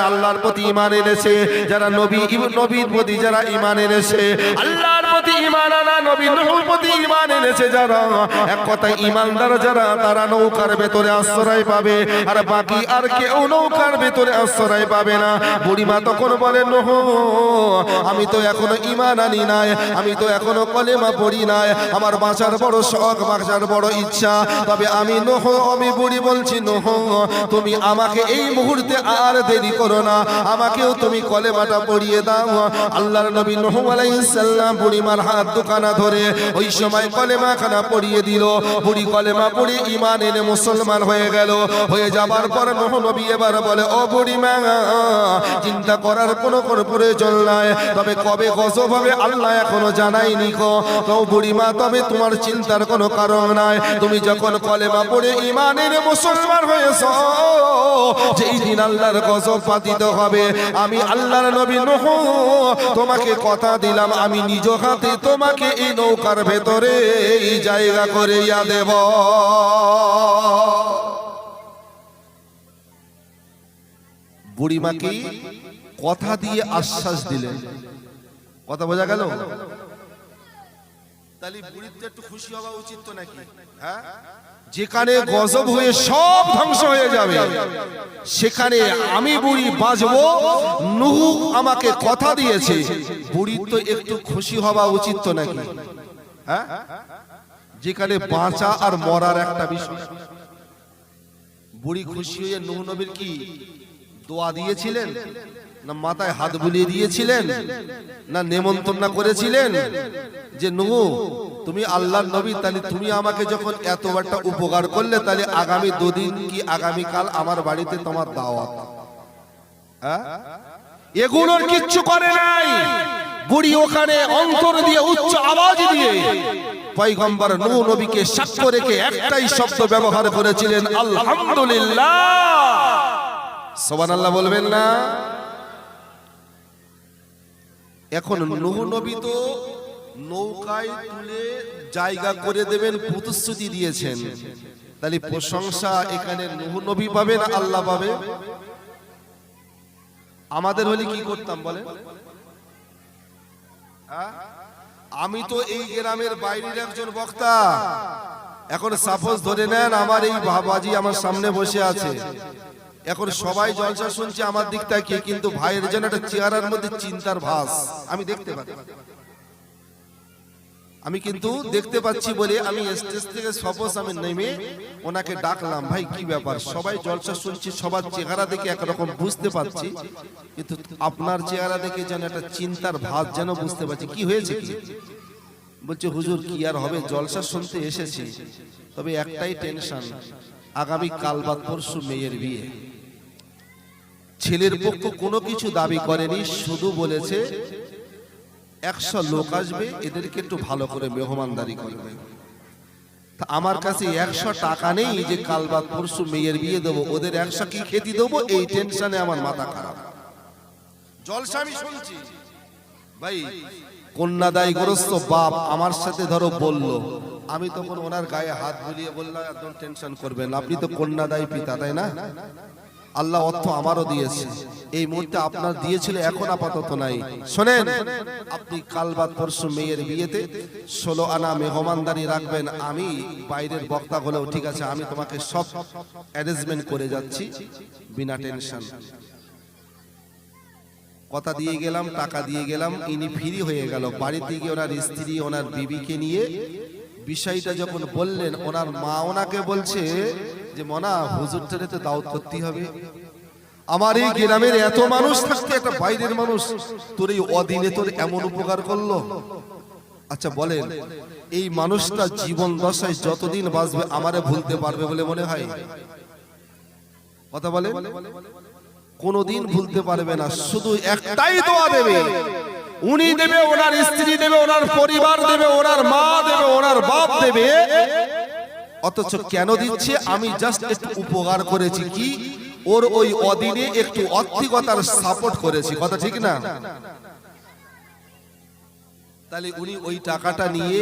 আল্লাহর প্রতি ঈমান এনেছে, যারা নবীর প্রতি যারা ঈমান এনেছে, আল্লাহর প্রতি ঈমান আনা, নবীর প্রতি ঈমান এনেছে যারা, এক কথায় ঈমানদার যারা, তারা নৌকার ভেতরে আশ্রয় পাবে, আর বাকি আর কেউ নৌকার ভেতরে আশ্রয় পাবে না। বুড়িমা তখন বলে নূহ আমি তো এখনো ঈমান আনি নাই, আমি তো এখনো কলেমা পড়ি নাই, আমার বাঁচার বড় শখ, বাঁচার বড় ইচ্ছা, তবে আমি নূহ, আমি বুড়ি বলছি নূহ তুমি আমাকে এই মুহূর্তে আর দেরি করো না, আমাকেও তুমি কলেমাটা পড়িয়ে দাও। আল্লাহর নবী নূহ আলাইহিস সালাম বুড়িমার হাত দুখানা ধরে ওই সময় কলেমাখানা পড়িয়ে দিল। বুড়ি কলেমা পড়ে ঈমান এনে মুসলমান হয়ে গেল। হয়ে যাবার পর নূহ নবী এবার বলে ও বুড়িমা চিন্তা করার কোনো প্রয়োজন নাই, তবে কবে গজব হবে আল্লাহ এখনো জানাইনি গো। তো বুড়িমা তবে তোমার চিন্তার কোনো কারণ নাই, তুমি যখন কলেমা পড়ে ঈমান এনে মুসলমান হয়েছ, যেই দিন আল্লাহর গজব পাতিত হবে, আমি আল্লাহর নবী নূহ তোমাকে কথা দিলাম আমি নিজ হাতে তোমাকে এই নৌকার ভেতরে এই জায়গা করে দেব। বুড়িমাকে কথা দিয়ে আশ্বাস দিলেন। কথা বোঝা গেল? তাহলে বুড়ির তো একটু খুশি হওয়া উচিত তো নাকি? হ্যাঁ, যেখানে গজব হয়ে সব ধ্বংস হয়ে যাবে সেখানে আমি বুড়ি বাঁচবো, নূহ আমাকে কথা দিয়েছে, বুড়ির তো একটু খুশি হওয়া উচিত তো নাকি? হ্যাঁ, যেখানে বাঁচা আর মরার একটা বিষয়। বুড়ি খুশি হয়ে নূহ নবীর কি দোয়া দিয়েছিলেন, না মাথায় হাত বুলিয়ে দিয়েছিলেন, না নেমন্তন্ন করেছিলেন যে নূহ তুমি আল্লাহর নবী, তাহলে তুমি আমাকে যখন এত একটা উপকার করলে, তাহলে আগামী দুদিন কি আগামীকাল আমার বাড়িতে তোমার দাওয়াত। হ্যাঁ, এগুলোর কিচ্ছু করে নাই। বুড়ি ওখানে অন্তর দিয়ে উচ্চ আওয়াজ দিয়ে পয়গম্বর নূহ নবীকে সাক্ষ্য রেখে একটাই শব্দ ব্যবহার করেছিলেন আলহামদুলিল্লাহ। সুবহানাল্লাহ বলবেন না? এখন নূহ নবী তো নৌকায় তুলে জায়গা করে দেবেন প্রতিশ্রুতি দিয়েছেন, তাহলে প্রশংসা এখানে নূহ নবী পাবে না আল্লাহ পাবে? আমাদের হলে কি করতাম বলে? আমি তো এই গ্রামের বাইরের একজন বক্তা, এখন সাপোজ ধরে নেন আমার এই বাবাজি আমার সামনে বসে আছে, এখন সবাই জলসা শুনছে আমার দিক থেকে, কিন্তু ভাইয়ের যেন একটা চেহারার মধ্যে চিন্তার ভাস আমি দেখতে পাচ্ছি। আমি কিন্তু দেখতে পাচ্ছি বলে আমি স্টেজ থেকে সাপোজ আমি নেমে ওনাকে ডাকলাম, ভাই কি ব্যাপার? সবাই জলসা শুনছি, সবার চেহারা দেখে একরকম বুঝতে পারছি, কিন্তু আপনার চেহারা দেখে যেন একটা চিন্তার ভাস যেন বুঝতে পারছি, কি হয়েছে কি? বলছে হুজুর কি আর হবে, জলসা শুনতে এসেছি, তবে একটাই টেনশন, আগামী কাল বাদ পরশু মেয়ের বিয়ে। ছেলের পক্ষ কোনো কিছু দাবি করেনি, শুধু বলেছে 100 লোক আসবে, এদেরকে একটু ভালো করে মেহমানদারি করবে। তা আমার কাছে 100 টাকা নেই যে কাল বাদ পরশু মেয়ের বিয়ে দেবো, ওদের 100 কি খেতে দেবো, এই টেনশনে আমার মাথা খারাপ। জলসা আমি শুনছি, ভাই কন্যাদায়গ্রস্ত বাপ আমার সাথে ধরো বলল, আমি তখন ওনার গায়ে হাত বুলিয়ে বললাম একদম টেনশন করবেন, আপনি তো কন্যাদায়ী পিতা তাই না? আল্লাহ অর্থ আমারও দিয়েছে, এই মুহূর্তে আপনার দিয়েছিল, এখন আপাতত নাই। শোনেন, আপনি কাল বাদ পরশু মেয়ের বিয়েতে 16 আনা মেহমানদারি রাখবেন। আমি বাইরের বক্তা হলেও ঠিক আছে, আমি তোমাকে সব অ্যারেঞ্জমেন্ট করে যাচ্ছি বিনা টেনশন। কথা দিয়ে গেলাম, টাকা দিয়ে গেলাম, ইনি ফ্রি হয়ে গেল। বাড়িতে গিয়ে ওনার স্ত্রী ওনার বিবিকে নিয়ে বিষয়টা যখন বললেন, ওনার মা ওনাকে বলছে যে মনা, হুজুরটারে তো দাওয়াত করতে হবে। আমার এই গ্রামের এত মানুষ থাকতে একটা বাইরের মানুষ তোর এই অদিনে তোর এমন উপকার করলো। আচ্ছা বলেন, এই মানুষটা জীবন দশায় যতদিন বাঁচবে আমারে ভুলতে পারবে বলে মনে হয়? কথা বলে, কোনদিন ভুলতে পারবে না। শুধু একটাই দোয়া দেবে, উনি দেবে, ওনার স্ত্রী দেবে, ওনার পরিবার দেবে, ওনার মা দেবে, ওনার বাপ দেবে। অথচ কেন দিচ্ছে? আমি জাস্ট একটু উপকার করেছি, কি ওর ওই অদিনে একটু আত্মীয়তার সাপোর্ট করেছি। কথা ঠিক না? তাহলে উনি ওই টাকাটা নিয়ে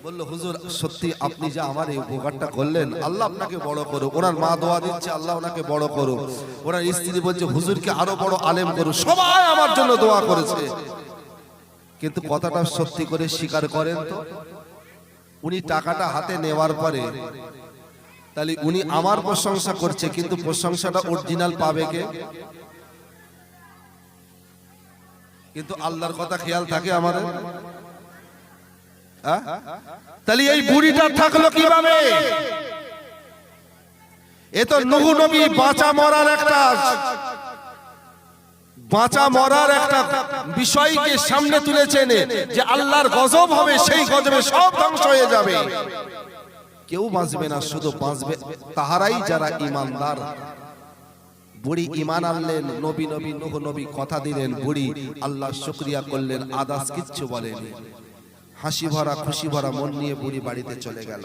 বললো, হুজুর সত্যি আপনি যে আমার এই উপকারটা করলেন, আল্লাহ আপনাকে বড় করুক। ওনার মা দোয়া দিচ্ছে, আল্লাহ ওনাকে বড় করুক। ওনার স্ত্রী বলছে, হুজুরকে আরো বড় আলেম করুক। সবাই আমার জন্য দোয়া করেছে। কিন্তু কথাটা সত্যি করে স্বীকার করেন তো, উনি টাকাটা হাতে নেওয়ার পরে তাহলে উনি আমার প্রশংসা করছে, কিন্তু প্রশংসাটা অরিজিনাল পাবে কে? কিন্তু আল্লাহর কথা খেয়াল থাকে আমাদের। তাহলে এই বুড়িটা থাকলো কিভাবে? এ তো নূহ নবী বাঁচা মরার একটা বিষয়কে সামনে তুলেছেন যে আল্লাহর গজব হবে, সেই গজবে সব ধ্বংস হয়ে যাবে। কেউ বাঁচবে না, শুধু বাঁচবে তাহারাই যারা ঈমানদার। বুড়ি ঈমান আনলেন, নবী নূহ নবী কথা দিলেন, বুড়ি আল্লাহ শুকরিয়া করলেন, আদাস কিচ্ছু বলেনি। হাসি ভরা খুশি ভরা মন নিয়ে বুড়ি বাড়িতে চলে গেল।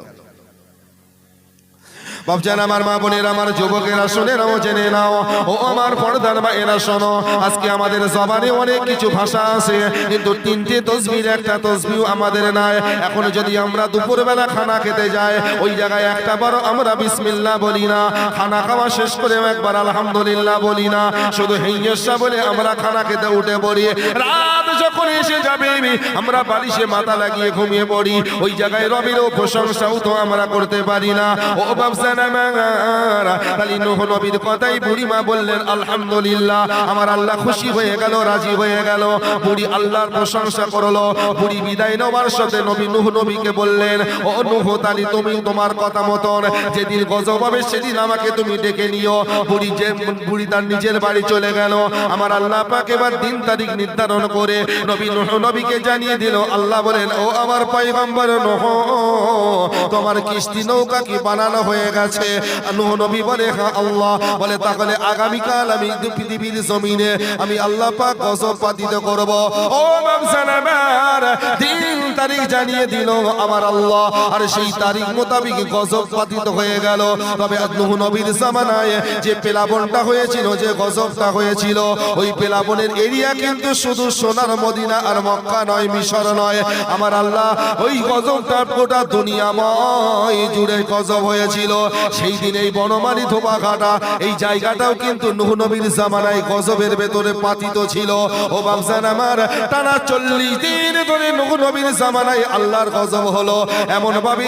বাপজান, আমার মা বোনের, আমার যুবকেরা শুনে নাও, জেনে নাও, ও আমার পর্দার মায়েরা শোনো, আজকে আমাদের জবানে অনেক কিছু ভাষা আছে, কিন্তু তিনটে তসবির একটা তসবিও আমাদের নাই। এখন যদি আমরা দুপুরবেলা খানা খেতে যাই, ওই জায়গায় একটা বার আমরা বিসমিল্লাহ বলি না, খানা খাওয়া শেষ করে একবার আলহামদুলিল্লাহ বলি না, শুধু হিংসা বলে আমরা খানা খেতে উঠে পড়ি। রাত যখন এসে যাবে আমরা বালিশে মাথা লাগিয়ে ঘুমিয়ে পড়ি। ওই জায়গায় রবিরও প্রশংসাও তো আমরা করতে পারি না। ও বাপজান, নূহ নবীর কথাই বুড়িমা বললেন আলহামদুলিল্লাহ, আমার আল্লাহ খুশি হয়ে গেল, রাজি হয়ে গেল। বুড়ি আল্লাহর প্রশংসা করলো। বুড়ি বিদায় নেওয়ার সাথে নূহ নবীকে বললেন, ও নূহ, তালি তুমি তোমার কথা মতন যেদিন গজব হবে সেদিন আমাকে তুমি ডেকে নিও। বুড়ি তার নিজের বাড়ি চলে গেল। আমার আল্লাহ পাক এবার দিন তারিখ নির্ধারণ করে নূহ নবীকে জানিয়ে দিল। আল্লাহ বলেন, ও আমার পয়গম্বর নূহ, তোমার কিস্তি নৌকা কি বানানো হয়ে গেছে? নূহ নবী বলে, হ্যাঁ আল্লাহ। বলে, তাহলে আগামীকাল আমি পৃথিবীর জমিনে আমি আল্লাহ পাক গজব পাতিত করব। ও বাপজান আমার, দিন তারিখ জানিয়ে দিল আমার আল্লাহ, আর সেই তারিখ মোতাবেক গজব পাতিত হয়ে গেল। তবে নূহ নবীর জামানায় যে প্লাবনটা হয়েছিল, যে গজবটা হয়েছিল, ওই প্লাবনের এরিয়া কিন্তু শুধু সোনার মদিনা আর মক্কা নয়, মিশর নয়। আমার আল্লাহ ওই গজবটা গোটা দুনিয়াময় জুড়ে গজব হয়েছিল। সেই দিন এই বনমালী ধোপাঘাটা এই জায়গাটাও কিন্তু নূহ নবীর জামানায় গজবের ভেতরে পাতিত ছিল। ও বাপজান আমার, টানা 40 দিন ধরে নূহ নবীর জামানায় আল্লাহর গজব হলো। এমন ভাবে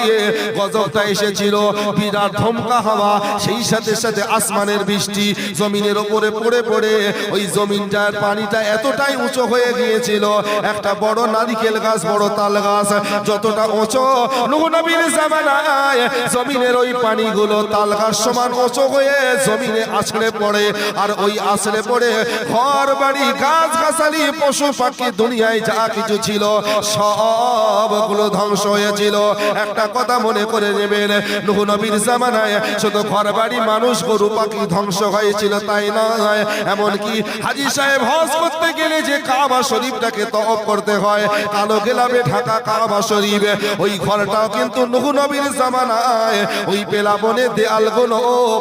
গজবটা এসেছিল, বিরাট ধমকা হাওয়া, সেই সাথে সাথে আসমানের বৃষ্টি জমিনের উপরে পড়ে পড়ে ওই জমিনটার পানিটা এতটাই উঁচু হয়ে গিয়েছিল, একটা বড় নারিকেল গাছ, বড় তাল গাছ যতটা উঁচু, নূহ নবীর জামানায় জমিনের ওই পানিগুলো তাল গাছ সমান উঁচু হয়ে জমিনে আছড়ে পড়ে। আর ওই আছড়ে পড়ে ঘর বাড়ি গাছ গাছালি পশু পাখি দুনিয়ায় যা কিছু ছিল সবগুলো ধ্বংস হয়েছিল। একটা কথা মনে করে নেবেন, নূহ নবীর জামানায় শুধু ঘর বাড়ি মানুষ গরু পাখি ধ্বংস হয়েছিল তাই নয়, এমনকি হাজী সাহেব হজ করতে গেলে যে কাবা শরীফটাকে তওয়াফ করতে হয়, কালো গেলাবে ঢাকা কাবা শরীফ, ওই ঘরটাও কিন্তু নূহ নবীর জামানায় ওই প্লাবনে দেয়ালগুলো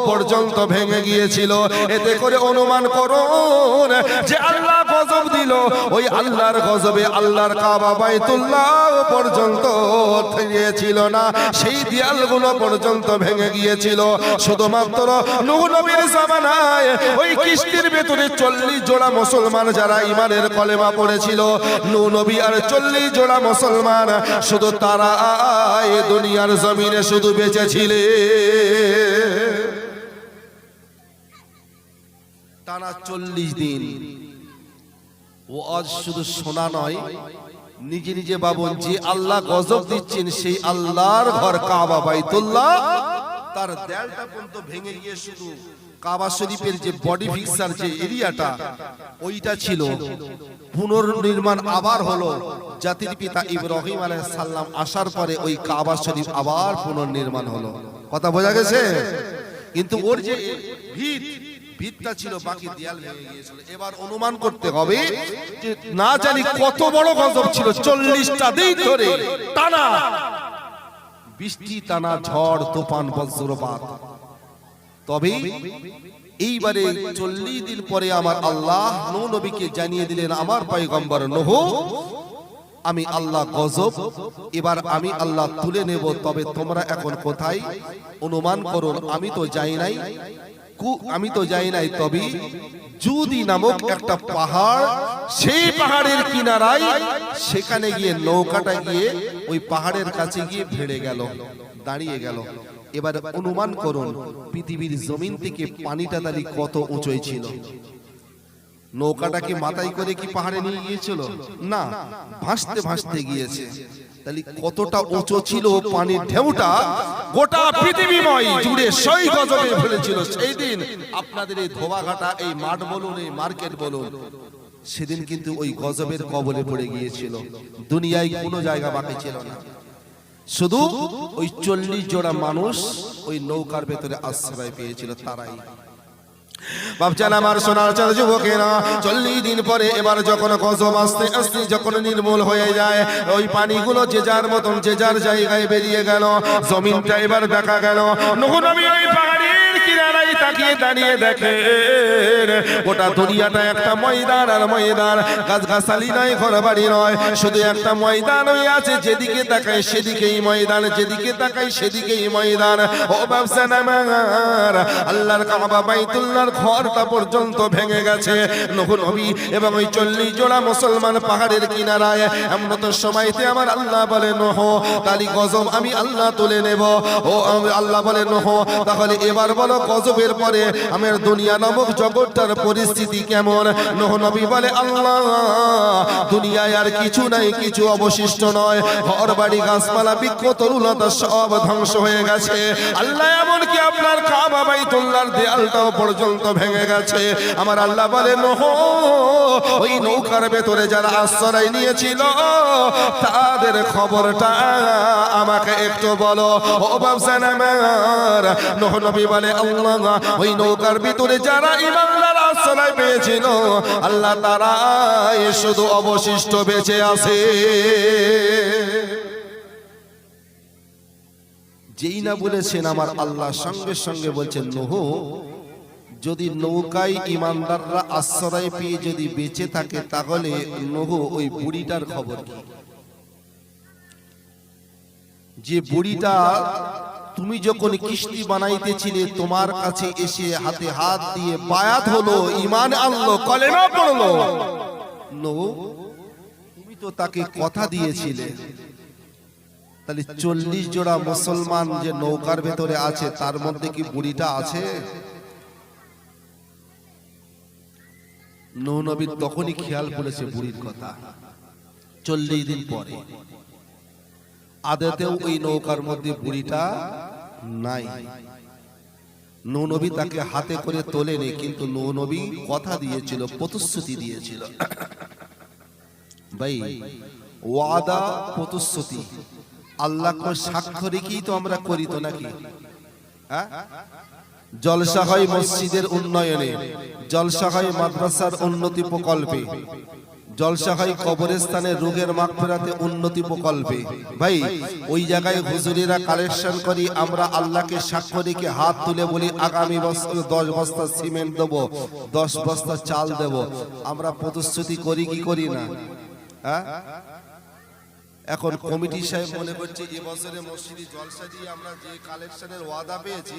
পর্যন্ত ভেঙে গিয়েছিল। এতে করে অনুমান করুন যে আল্লাহ গজব দিল, ওই আল্লাহর গজবে আল্লাহর কাবা বাইতুল্লাহ পর্যন্ত থেমেছিল না, সেই দেয়ালগুলো পর্যন্ত ভেঙে গিয়েছিল। শুধুমাত্র নূহ নবীর জামানায় ওই কিস্তির ভেতরে 40 জোড়া মুসলমান যারা ঈমানের কলেমা পড়েছিল, নূহ নবী আর 40 জোড়া মুসলমান, শুধু তারা এই দুনিয়ার জমিনে শুধু বেঁচে ছিলে। টানা 40 দিন। ও আজ শুধু শোনা নয়, নিজে নিজে ভাবুন, যে আল্লাহ গজব দিচ্ছেন সেই আল্লাহর ঘর কাবা বাইতুল্লাহ, তার দেয়ালটা পর্যন্ত ভেঙে গিয়ে শুধু কাবা শরীফের যে বডি ফিক্সার যে এরিয়াটা ওইটা ছিল, পুনর্নির্মাণ আবার হলো। জাতির পিতা ইব্রাহিম আলাইহিস সালাম আসার পরে ওই কাবা শরীফ আবার পুনর্নির্মাণ হলো। কথা বোঝা গেছে? কিন্তু ওর যে ভিতটা ছিল, বাকি দেয়াল ভেঙে গিয়েছিল। এবার অনুমান করতে হবে যে না জানি কত বড় গজব ছিল। 40টা দিন ধরে টানা বৃষ্টি, টানা ঝড়, তুফান, বজ্রপাত। তবে এইবারে 40 দিন পরে আমার আল্লাহ নূহ নবীকে জানিয়ে দিলেন, আমার পয়গম্বর নূহ, আমি আল্লাহ গজব এবার আমি আল্লাহ তুলে নেব। তবে তোমরা এখন কোথায়? অনুমান করুন, আমি তো যাই নাই, তবে জুদি নামক একটা পাহাড়, সেই পাহাড়ের কিনারায় সেখানে গিয়ে নৌকাটা গিয়ে ওই পাহাড়ের কাছে গিয়ে ভিড়ে গেল, দাঁড়িয়ে গেল। এবার অনুমান করুন পৃথিবীর জমিন থেকে পানিটা তাহলে কত উঁচুই ছিল। নৌকাটাকে মাথায় করে কি পাহাড়ে নিয়ে গিয়েছিল? না, ভাসতে ভাসতে গিয়েছে। তাহলে কতটা উঁচু ছিল পানির ঢেউটা, গোটা পৃথিবীময় জুড়ে সেই গজবে ফেলেছিল। সেই দিন আপনাদের এই ধোবাঘাটা, এই মাঠ বলুন, এই মার্কেট বলুন, সেদিন কিন্তু ওই গজবের কবলে পড়ে গিয়েছিল। দুনিয়ায় কোনো জায়গা বাকি ছিল না, শুধু ওই 40 জোড়া মানুষ ওই নৌকার ভেতরে আশ্রয় পেয়েছিল, তারাই। বাপজান আমার সোনার চাঁদ যুবকেরা, 40 দিন পরে এবার যখন গজব আস্তে আস্তে যখন নির্মূল হয়ে যায়, ওই পানিগুলো যে যার মতন যে যার জায়গায় বেরিয়ে গেল, জমিনটা এবার দেখা গেল। নূহ নবী ওই পাহাড়ের কিনারায় তাকিয়ে দাঁড়িয়ে দেখেন গোটা দুনিয়াটা একটা ময়দান আর ময়দান, গাছগাছালি নয়, ঘরবাড়ি নয়, শুধু একটা ময়দান হয়ে আছে। যেদিকে তাকাই সেদিকেই ময়দান, যেদিকে তাকাই সেদিকেই ময়দান। ও বাপজান আমার, আল্লাহর কাবা বাইতুল্লাহর ঘরটা পর্যন্ত ভেঙে গেছে। নূহ নবী এবং ওই 40 জোড়া মুসলমান পাহাড়ের কিনারায়। এমন তো সময়তে আমার আল্লাহ বলে, নূহ, তালি গজব আমি আল্লাহ তুলে নেব। ও আল্লাহ বলে, নূহ, তাহলে এবার বলো গজবের পরে আমার দুনিয়া নামক জগৎটার পরিস্থিতি কেমন? নূহ নবী বলে, আল্লাহ, দুনিয়ায় আর কিছু নাই, কিছু অবশিষ্ট নয়। ঘর বাড়ি গাছপালা বৃক্ষ তরুলতা সব ধ্বংস হয়ে গেছে। আল্লাহ এমনকি আপনার কাবা বাইতুল্লাহর দেয়ালটাও পর্যন্ত ভেঙে গেছে। আমার আল্লাহ বলে, নূহ, ওই নৌকার ভেতরে যারা আশ্রয় নিয়েছিল তাদের খবরটা আমাকে একটু বলো। ও বাপজান আমার, নূহ নবী বলে, আল্লাহ, ওই নৌকার ভিতরে যারা ঈমানদার আশ্রয় পেয়েছিল, আল্লাহ তারা শুধু অবশিষ্ট বেঁচে আছে। যেই না বলেছেন আমার আল্লাহ সঙ্গে সঙ্গে বলছেন, নূহ, যদি নৌকায় ঈমানদাররা আশ্রয় পেয়ে যদি বেঁচে থাকে, তাহলে নূহ ওই বুড়িটার খবর কি? যে বুড়িটা তুমি যখন কিস্তি বানাইতেছিলে, তোমার কাছে এসে হাতে হাত দিয়ে বায়াত হলো, ঈমান আনলো, কলেমা পড়লো, নূহ, তুমি তো তাকে কথা দিয়েছিলে। তাহলে 40 জোড়া মুসলমান যে নৌকার ভেতরে আছে, তার মধ্যে কি বুড়িটা আছে? নূহ নবীর তখনই খেয়াল পড়েছে বুড়ির কথা। 40 দিন পরে আদতেও ওই নৌকার মধ্যে বুড়িটা নাই। নূহ নবী তাকে হাতে করে তোলেনি, কিন্তু নূহ নবী কথা দিয়েছিল, প্রতিশ্রুতি দিয়েছিল। ভাই, ওয়াদা, প্রতিশ্রুতি আল্লাহকে সাক্ষ্য রেখেই তো আমরা করি তো নাকি? হ্যাঁ, জলসা হয় মসজিদের উন্নয়নে, জলসা হয় মাদ্রাসার উন্নতি প্রকল্পে, জলসা হয় কবরস্থানে রোগের মাগফিরাতে উন্নতি প্রকল্পে। ভাই ওই জায়গায় হুজুরিরা কালেকশন করি, আমরা আল্লাহকে সাক্ষ্য রেখে হাত তুলে বলি আগামী বছর 10 বস্তা সিমেন্ট দেব, 10 বস্তা চাল দেব। আমরা প্রতিশ্রুতি করি কি করি না? হ্যাঁ, এখন কমিটি সাহেব মনে করছে এবছরে মসজিদে জলসা দিয়ে আমরা যে কালেকশনের ওয়াদা পেয়েছি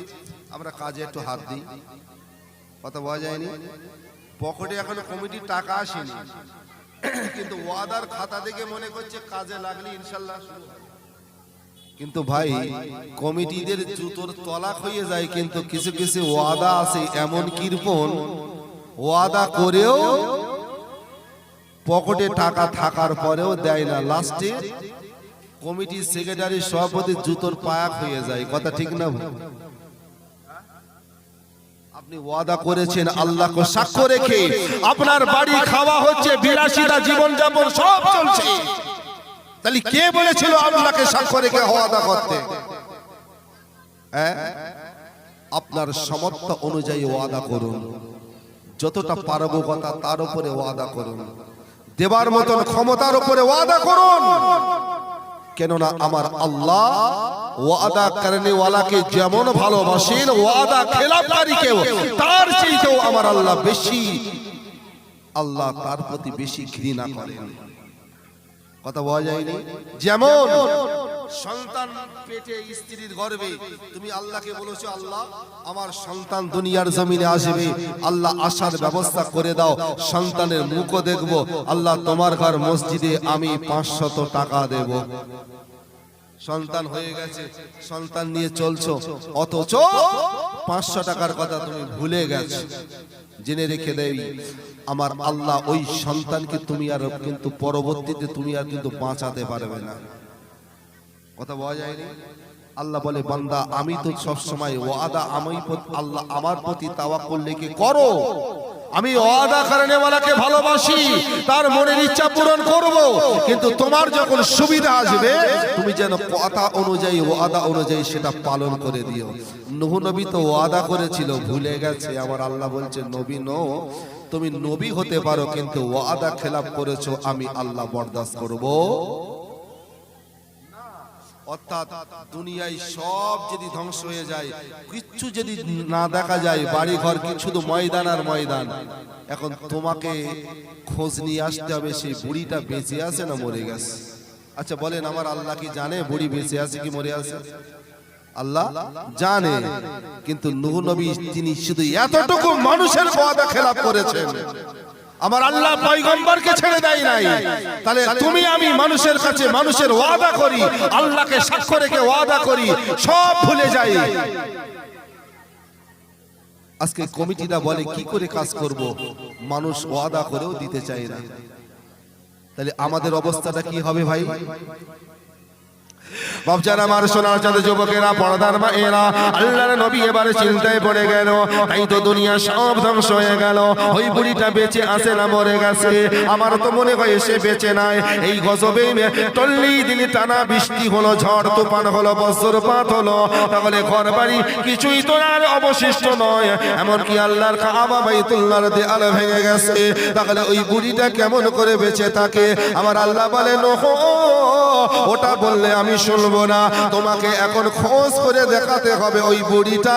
আমরা কাজে একটু হাত দিই। কথা বলা যায়নি, পকেটে এখনো কমিটির টাকা আসেনি, কিন্তু ওয়াদার খাতা দেখে মনে করছে কাজে লাগলে ইনশাল্লাহ। কিন্তু ভাই কমিটিদের জুতোর তলাক হয়ে যায়, কিন্তু কিছু কিছু ওয়াদা আছে এমন কৃপণ, ওয়াদা করেও পকেটে টাকা থাকার পরেও দেয় না, লাস্টে কমিটির সেক্রেটারি সভাপতি জুতোর পায়াক হয়ে যায়। কথা ঠিক না? আপনি ওয়াদা করেছেন আল্লাহকে সাক্ষ্য রেখে, আপনার বাড়ি খাওয়া হচ্ছে, বিলাসিতা জীবন যাপন সব চলছে, তাহলে কে বলেছিল আল্লাহকে সাক্ষ্য রেখে ওয়াদা করতে? আপনার সামর্থ্য অনুযায়ী ওয়াদা করুন, যতটা পারবো কথা তার উপরে ওয়াদা করুন, দেবার মতন ক্ষমতার উপরে ওয়াদা করুন। কেননা আমার আল্লাহ ওয়াদা করনে ওয়ালাকে যেমন ভালোবাসেন, ওয়াদা খেলাপকারীকেও তার চেয়েও আমার আল্লাহ বেশি, আল্লাহ তার প্রতি বেশি ঘৃণা করেন। কথা বলা যায়নি? যেমন সন্তান পেটে স্ত্রীর গর্ভে তুমি আল্লাহকে বলেছো আল্লাহ আমার সন্তান দুনিয়ার জমিনে আসবে, আল্লাহ আসার ব্যবস্থা করে দাও, সন্তানের মুখও দেখবো, আল্লাহ তোমার ঘর মসজিদে আমি 500 টাকা দেব। সন্তান হয়ে গেছে, সন্তান নিয়ে চলছো, অথচ 500 টাকার কথা তুমি ভুলে গেছো। জেনে রেখে দেই আমার আল্লাহ ওই সন্তানকে তুমি আর কিন্তু পরবর্তীতে তুমি আর কিন্তু বাঁচাতে পারবে না। কথা বলা যায়নি? আল্লাহ বলে বান্দা আমি তো সব সময় ওয়াদা আমি আল্লাহ আমার প্রতি তাওয়াক্কুল রেখে করো, আমি ওয়াদা করনেওয়ালাকে ভালোবাসি, তার মনের ইচ্ছা পূরণ করব, কিন্তু তোমার যখন সুবিধা আসবে তুমি যেন কথা অনুযায়ী ওয়াদা অনুযায়ী সেটা পালন করে দিও। নূহ নবী তো ওয়াদা করেছিল, ভুলে গেছে। আমার আল্লাহ বলছে নবী নূহ তুমি নবী হতে পারো, কিন্তু ওয়াদা খেলাপ করেছো, আমি আল্লাহ বরদাস্ত করব। অর্থাৎ দুনিয়ায় সব যদি ধ্বংস হয়ে যায়, কিচ্ছু যদি না দেখা যায়, বাড়ি ঘর কি শুধু ময়দান আর ময়দান, এখন তোমাকে খোঁজ নিয়ে আসতে হবে সেই বুড়িটা বেঁচে আছে না মরে গেছে। আচ্ছা বলেন আমার আল্লাহ কি জানে বুড়ি বেঁচে আছে কি মরে আছে? আল্লাহ জানে, কিন্তু নূহ নবী তিনি শুধু এতটুকু মানুষের ওয়াদা খেলাপ করেছেন, আমার আল্লাহ পয়গম্বরকে ছেড়ে দেয় নাই। তাহলে তুমি আমি মানুষের কাছে মানুষের ওয়াদা করি, আল্লাহকে সাক্ষ্য রেখে ওয়াদা করি, সব ভুলে যাই। আজকে কমিটিটা বলে কি করে কাজ করব, মানুষ ওয়াদা করেও দিতে চায় না। তাহলে আমাদের অবস্থাটা কি হবে ভাই? বাপজান আমার সোনার চাঁদ যুবকেরা, পর্দার মায়েরা, আল্লাহর নবী এবারে চিন্তায় পড়ে গেল, তাই তো দুনিয়া সব ধ্বংস হয়ে গেল। ওই বুড়িটা বেঁচে আছে না মরে গেছে? আমার তো মনে হয় সে বেঁচে নাই। এই গজবে 40 দিন টানা বৃষ্টি হলো, ঝড় তুফান হলো, বজ্রপাত হলো, তাহলে ঘর বাড়ি কিছুই তো আর অবশিষ্ট নয়, এমনকি আল্লাহর কাবা বাইতুল্লাহর দেয়াল ভেঙে গেছে। তাহলে ওই বুড়িটা কেমন করে বেঁচে থাকে? আমার আল্লাহ বলে নূহ ওটা বললে আমি শুনবো না, তোমাকে এখন খোঁজ করে দেখাতে হবে ওই বুড়িটা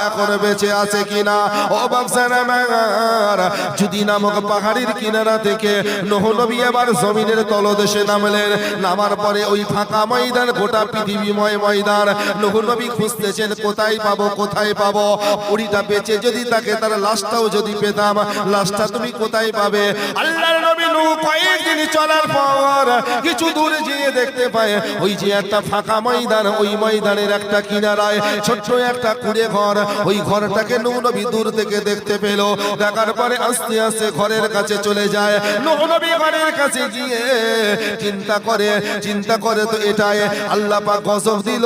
এখন বেঁচে আছে কিনা। ও বাপসানা আমার, যদি নামক পাহাড়ের কিনারা থেকে নূহ নবী এবার জমিনের তলদেশে নামলেন। নামার পরে ওই ফাঁকা ময়দান, গোটা পৃথিবীময় ময়দান, নূহ নবী খুঁজতেছেন কোথায় পাবো কোথায় পাবো। বুড়িটা বেঁচে যদি থাকে তার লাশটাও যদি পেতাম, লাশটা তুমি কোথায় পাবে? আল্লাহর নবী নূহ কয়েকদিন চলার পর কিছু দূরে গিয়ে দেখতে পায় ওই যে একটা ফাঁকা ময়দান, ওই ময়দানের একটা কিনারায় ছোট্ট একটা কুড়ে ঘর। ওই ঘরটাকে নূহ নবী দূর থেকে দেখতে পেল। দেখার পরে আস্তে আস্তে ঘরের কাছে চলে যায়। নূহ নবী ঘরের কাছে গিয়ে চিন্তা করে তো এটাই আল্লাহ পাক গজব দিল।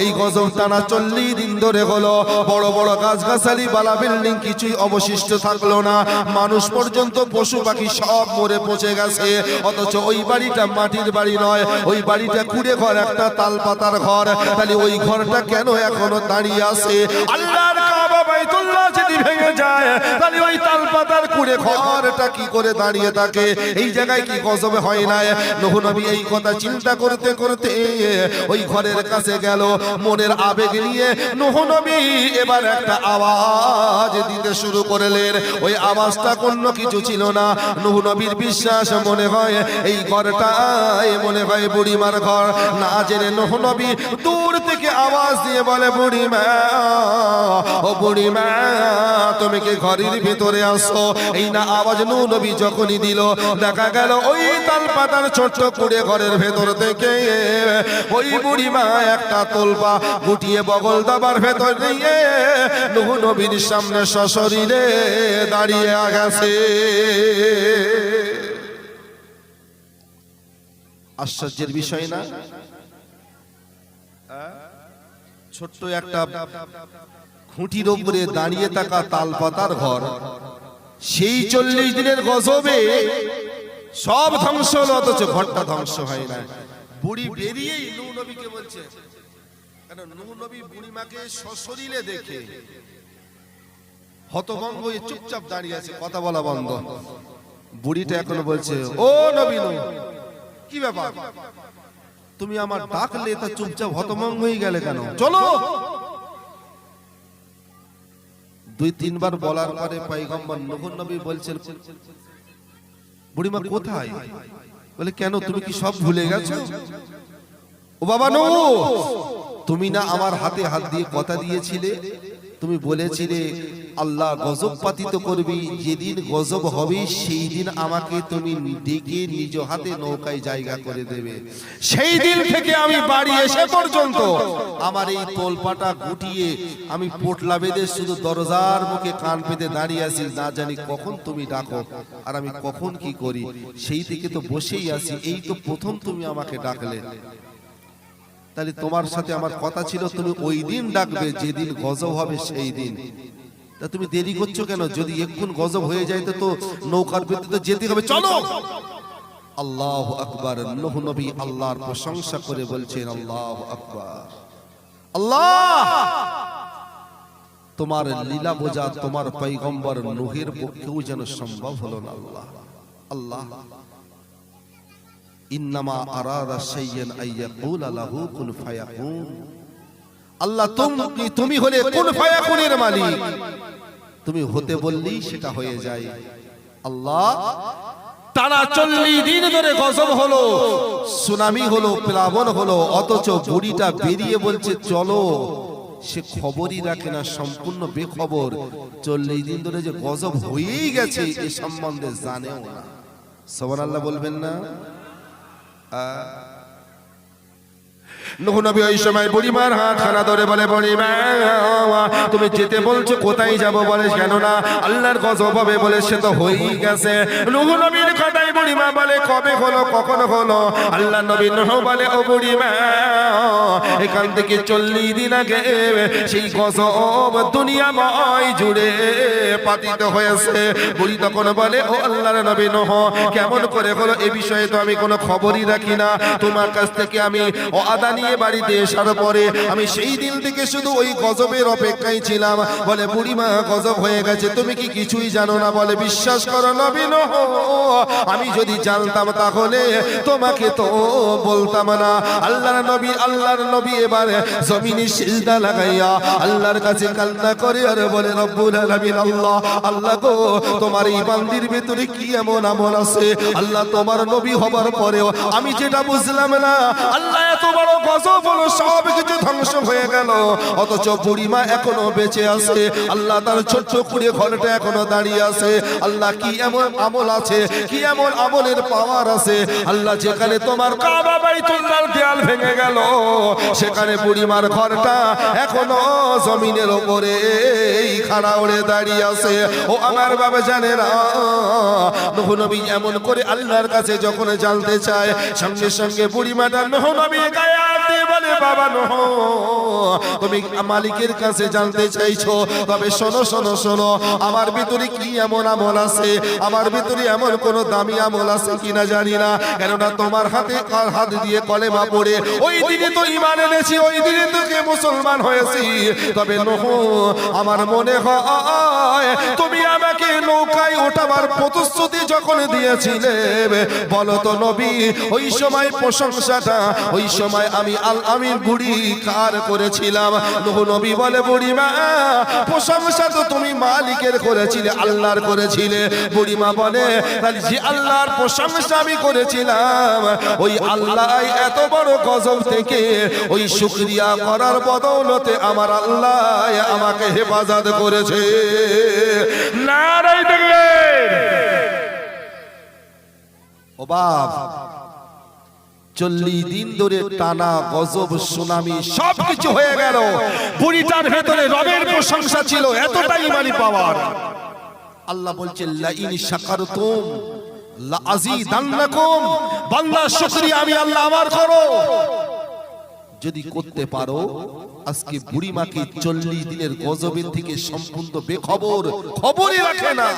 এই গজব টানা 40 দিন ধরে হলো। বড় বড় গাছগাছালি বালা বিল্ডিং কিছুই অবশিষ্ট থাকলো না, মানুষ পর্যন্ত পশু পাখি সব মরে পচে গেছে। অথচ ওই বাড়িটা মাটির বাড়ি নয়, ওই বাড়িটা কুড়ে ঘর, একটা তাল পাতার ঘর। তাহলে ওই ঘরটা কেন এখনো দাঁড়িয়ে আছে? আল্লাহর কাবা বাইতুল্লাহ যদি ভেঙে যায় তাহলে ওই তালপাতার কুড়ে ঘরটা কি করে দাঁড়িয়ে থাকে? এই জায়গায় কি গজব হয় না? নূহ নবী এই কথা চিন্তা করতে করতে ওই ঘরের কাছে গেল। মনের আবেগ নিয়ে নূহ নবী এবার একটা আওয়াজ দিতে শুরু করলেন। ওই আওয়াজটা কোনো কিছু ছিল না। নূহ নবীর বিশ্বাস মনে হয় এই ঘরটাই মনে হয় বুড়িমার ঘর। না জেনে নূহ নবী দূর থেকে আওয়াজ দিয়ে বলে, বুড়িমা, ও বুড়িমা, তুমি কি ঘরের ভিতরে আসো? এই না আওয়াজ নূহ নবী যখনই দিল, দেখা গেল ওই তালপাতার ছোট্ট কুড়ে ঘরের ভেতর থেকে ওই বুড়িমা একটা তোলপা গুটিয়ে বগল দাবার ভেতর দিয়ে নূহ নবীর সামনে সশরীরে দাঁড়িয়ে গেছে। আশ্চর্যের বিষয় না? ছোট্ট একটা খুঁটির উপরে দাঁড়িয়ে থাকা তালপাতার ঘর, সেই 40 দিনের গজবে সব ধ্বংস হলো, অথচ ঘরটা ধ্বংস হয় না। বুড়ি বেরিয়েই নূহ নবীকে বলছে, কারণ নূহ নবী বুড়িমাকে সশরীরে দেখে হতভম্ব হয়ে চুপচাপ দাঁড়িয়ে আছে, কথা বলা বন্ধ। বুড়িটা এখনো বলছে, ও নবী নূহ, কি ব্যাপার? তুমি আমার ডাকলে তা চুপচাপ হতভম্ব হয়ে গেলে কেন? চলো। 2-3 বার বলার পরে পয়গম্বর নূহ নবী বলছেন, বুড়িমা কোথায়? বলে, কেন, তুমি কি সব ভুলে গেছো? ও বাবা নূহ, তুমি না আমার হাতে হাত দিয়ে কথা দিয়েছিলে? তুমি বলেছিলে আল্লাহ গজব পাতিত করবি, যেদিন গজব হবে সেই দিন আমাকে তুমি ডেকে নিজ হাতে নৌকায় জায়গা করে দেবে। সেই দিন থেকে আমি বাড়ি এসে পর্যন্ত আমার এই তোলপাটা গুটিয়ে আমি পোটলা বেঁধে শুধু দরজার মুখে কান পেতে দাঁড়িয়ে আছি, না জানি কখন তুমি ডাকো আর আমি কখন কি করি। সেই থেকে তো বসেই আছি, এই তো প্রথম তুমি আমাকে ডাকলে। তাহলে তোমার সাথে আমার কথা ছিল তুমি ওই দিন ডাকবে যেদিন গজব হবে সেই দিন। তা তুমি দেরি করছো কেন? যদি এক্ষুন গজব হয়ে যায় তো নৌকার ভিতরে যেতে হবে, চলো। আল্লাহু আকবার। নূহ নবী আল্লাহর প্রশংসা করে বলছেন, আল্লাহু আকবার। আল্লাহ, তোমার লীলা বোঝা তোমার পয়গম্বর নূহের পক্ষেও যেন সম্ভব হলো না। আল্লাহ আল্লাহ ইন্নামা আরাদা শাইয়ান আইয়াকুলা লাহু কুন ফায়াকুন। আল্লাহ তুমি হলে কুন ফায়াকুনের মালিক, তুমি হতে বললেই সেটা হয়ে যায়। আল্লাহ, টানা 40 দিন ধরে গজব হলো, সুনামি হলো, প্লাবন হলো, অথচ বুড়িটা বেরিয়ে বলছে চলো। সে খবরই রাখে না, সম্পূর্ণ বেখবর। 40 দিন ধরে যে গজব হয়েই গেছে এ সম্বন্ধে জানেও না। সুবহানাল্লাহ বলবেন না? নূহ নবী ওই সময় বুড়িমার হাতখানা ধরে বলে, বুড়িমা, তুমি যেতে বলছো, কোথায় যাব? বলে, কেন না আল্লাহর গজব হবে? বলে, সে তো হয়েই গেছে। নূহ নবীর কথাই বুড়িমা বলে, কবে হলো, কখন হলো? আল্লাহ নবী নূহ বলে, ও বুড়িমা, এখান থেকে 40 দিন আগে সেই গজব দুনিয়াময় জুড়ে পাতিত হয়েছে। বুড়ি তখন বলে, ও আল্লাহর নবী নূহ, কেমন করে হলো এ বিষয়ে তো আমি কোনো খবরই রাখি না। তোমার কাছ থেকে আমি ওয়াদা নিয়ে বাড়িতে আসার পরে আমি সেই দিন থেকে শুধু ওই গজবের অপেক্ষায় ছিলাম। বলে, বুড়িমা, গজব হয়ে গেছে, তুমি কি কিছুই জানো না? বলে, বিশ্বাস করো নবী নূহ, আমি যদি জানতাম তাহলে তোমাকে তো বলতাম না। আল্লাহর নবী এবারে জমিনে সিজদা লাগাইয়া আল্লাহর কাছে কান্না করে আর বলে, রব্বুল আলামিন, আল্লাহ গো, তোমার এই বান্দির ভিতরে কি এমন আমল আছে আল্লাহ, তোমার নবী হবার পরেও আমি যেটা বুঝলাম না। আল্লাহ, এত বড় গজব হলো, সব কিছু ধ্বংস হয়ে গেল, অথচ বুড়িমা এখনো বেঁচে আছে। আল্লাহ, তার ছোট্ট কুড়ে ঘরটা এখনো দাঁড়িয়ে আছে। আল্লাহ, কি এমন আমল আছে, কি এমন আমলের পাওয়ার আছে আল্লাহ, যেখানে তোমার কাবা বাইতুল্লাহর দেয়াল ভেঙে গেল, সেখানে বুড়িমার ঘরটা এখনো জমিনের উপরে খাড়া উড়ে দাঁড়িয়ে আছে। ও আমার বাবা জানে না, নূহ নবী এমন করে আল্লাহর কাছে যখন জানতে চায়, সঙ্গে সঙ্গে বুড়িমাটা নূহ নবী গায়ে হাত দিয়ে বলে, বাবা নূহ, তুমি মালিকের কাছে জানতে চাইছো, তবে শোনো শোনো শোনো, আমার ভিতরে কি এমন আমল আছে, আমার ভিতরে এমন কোন দামি আমল আছে কিনা জানি না, কেননা তোমার হাত দিয়ে কলেমা পড়ে ওই দিনে তো ঈমান এনেছি, ওই দিনে তো কে মুসলমান হয়েছি। তবে নূহ, আমার মনে হয় তুমি আমাকে নৌকায় ওঠাবার প্রতিশ্রুতি যখন দিয়েছিলে, বলো তো নবী, ওই সময় প্রশংসাটা, ওই সময় আমি আমির বুড়ি কার করেছিলাম? নূহ নবী বলে, বুড়িমা, প্রশংসা তো তুমি মালিকের করেছিলে, আল্লাহর করেছিলে। বুড়িমা বলে, তাহলে যে আল্লাহর প্রশংসা আমি করেছিলাম, ওই আল্লাহ এত বড় গজব থেকে ওই শুকরিয়া করার বদৌলতে আমার আল্লাহ আমাকে হেফাজত করেছে। নারায়ে তাকবীর। ও বাপ, 40 দিন ধরে টানা গজব, সুনামি সবকিছু হয়ে গেল, বুড়িটার ভেতরে রবের প্রশংসা ছিল, এতটাই ইমানি পাওয়ার। আল্লাহ বলছেন, লা ইন শাকারতুম লা আযীদান্নাকুম, বান্দা শুকরিয়া আমি আল্লাহ আমার করো যদি করতে পারো। আজকে বুড়িমাকে 40 দিনের গজবের থেকে সম্পূর্ণ বেখবর, খবরই রাখে না,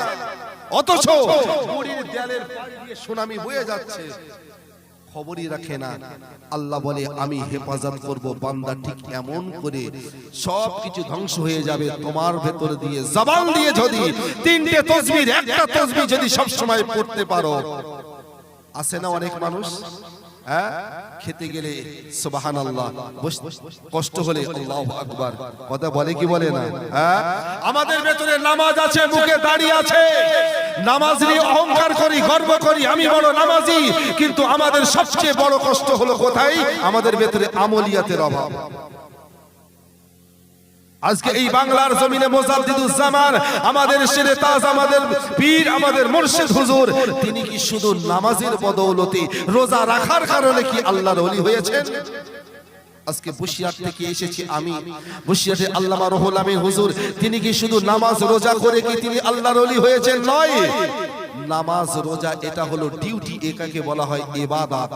অথচ বুড়ির দেয়ালের পাড়ি দিয়ে সুনামি বয়ে যাচ্ছে, খবরই রাখে না। আল্লাহ বলে, আমি হেফাজত করব। বান্দা ঠিক এমন করে সবকিছু ধ্বংস হয়ে যাবে তোমার ভেতর দিয়ে, জবান দিয়ে যদি 3টে তাসবিহ, একটা তাসবিহ যদি সব সময় পড়তে পারো। আছে না অনেক মানুষ, হ্যাঁ, খেতে গেলে সুবহানাল্লাহ, কষ্ট হলে আল্লাহু আকবার, কথা বলে কি বলে না? হ্যাঁ, আমাদের ভেতরে নামাজ আছে, মুখে দাড়ি আছে, নামাজ নিয়ে অহংকার করি, গর্ব করি, আমি বড় নামাজি, কিন্তু আমাদের সবচেয়ে বড় কষ্ট হলো কোথায়? আমাদের ভেতরে আমলিয়াতের অভাব। আজকে এই বাংলার জমিনে মুজাদ্দিদুজ্জামান, আমাদের শেরে তাজ, আমাদের পীর, আমাদের মুর্শিদ হুজুর, তিনি কি শুধু নামাজের বদৌলতে, রোজা রাখার কারণে কি আল্লাহর ওলি হয়েছেন? আজকে বসিরহাট থেকে এসেছি আমি, বসিরহাটে আল্লামা রুহুল আমিন হুজুর, তিনি কি শুধু নামাজ রোজা করে কি তিনি আল্লাহর ওলি হয়েছেন? নয়। নামাজ রোজা এটা হলো ডিউটি, এটাকে বলা হয় ইবাদত।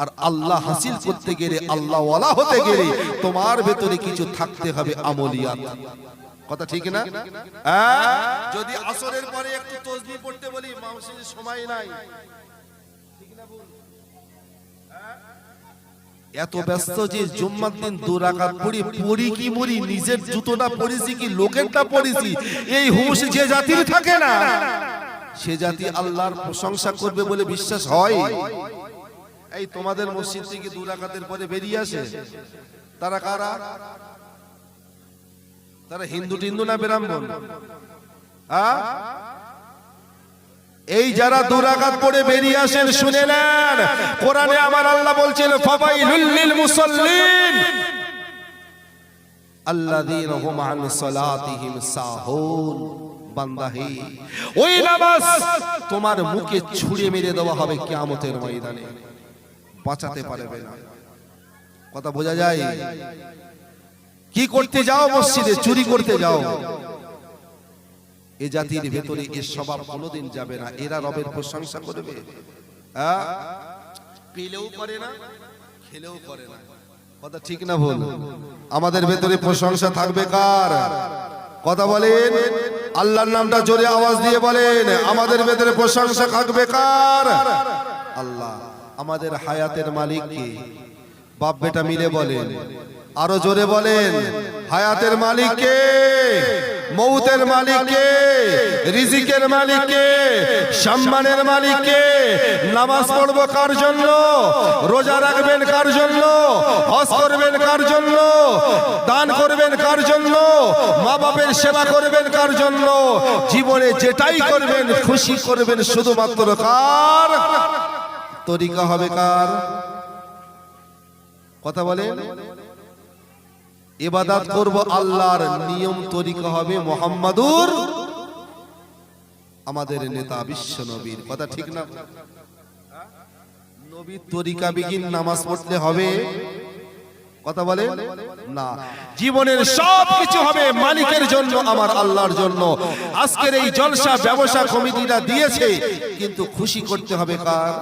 আর আল্লাহ হাসিল করতে গেলে, আল্লাহ ওয়ালা হতে গেলে তোমার ভেতরে কিছু থাকতে হবে, আমলিয়াত। কথা ঠিক না? যদি আসরের পরে একটু তাসবিহ পড়তে বলি, মানুষের সময় নাই, ঠিক না বল? এত ব্যস্ত যে জুম্মার দিন 2 রাকাত পড়ি কি মরি, নিজের জুতোটা পড়েছি কি লোকেরটা পড়েছি, এই হুঁশ যে জাতির থাকে না, সে জাতি আল্লাহর প্রশংসা করবে বলে বিশ্বাস হয়? এই তোমাদের মসজিদ থেকে 2 রাকাতের পরে বেরিয়ে আসে, তারা কারা? তারা হিন্দু টিন্দু না ব্রাহ্মণ? এই যারা 2 রাকাত পড়ে বেরিয়ে আসেন, শুনে নেন, কোরআনে আমার আল্লাহ বলছেন, ফাওয়াইলুল লিল মুসাল্লিন আল্লাযীনা হুম আন সালাতিহিম সাহুন। বান্দা হে, ওই নামাজ তোমার মুখে ছুঁড়ে মেরে দেওয়া হবে কিয়ামতের ময়দানে, বাঁচাতে পারবে না। কথা বোঝা যায়? কি করতে যাও মসজিদে? চুরি করতে যাও। এই জাতির ভেতরে এর স্বভাব কোনোদিন যাবে না। এরা রবের প্রশংসা করবে, পেলেও করে না, খেলেও করে না। কথা ঠিক না ভুল? আমাদের ভেতরে প্রশংসা থাকবে কার? কথা বলেন, আল্লাহর নামটা জোরে আওয়াজ দিয়ে বলেন, আমাদের ভেতরে প্রশংসা থাকবে কার? আল্লাহ। আমাদের হায়াতের মালিক কে? বাপ বেটা মিলে বলেন, আরো জোরে বলেন, হায়াতের মালিক কে? মৌতের মালিক কে? রিজিকের মালিক কে? সম্মানের মালিক কে? নামাজ পড়বো কার জন্য? রোজা রাখবেন কার জন্য? হজ করবেন কার জন্য? দান করবেন কার জন্য? মা বাপের সেবা করবেন কার জন্য? জীবনে যেটাই করবেন খুশি করবেন শুধুমাত্র কার? তরিকা হবে কার? কথা বলেন, ইবাদত করব আল্লাহর, নিয়ম তরিকা হবে মুহাম্মাদুর, আমাদের নেতা বিশ্ব নবীর। কথা ঠিক না? নবীর তরিকা বিহীন নামাজ পড়তে হবে? কথা বলে না। জীবনের সবকিছু হবে মালিকের জন্য, আমার আল্লাহর জন্য। আজকের এই জলসা ব্যবসা কমিটিরা দিয়েছে, কিন্তু খুশি করতে হবে কার?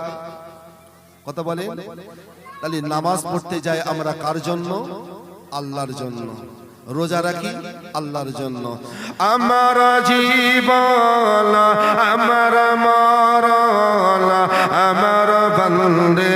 কথা বলে, তাহলে নামাজ পড়তে যাই আমরা কার জন্য? আল্লাহর জন্য, রোজা রাখি আল্লাহর জন্য। আমার জীবন আমার মরণ আমার বন্দে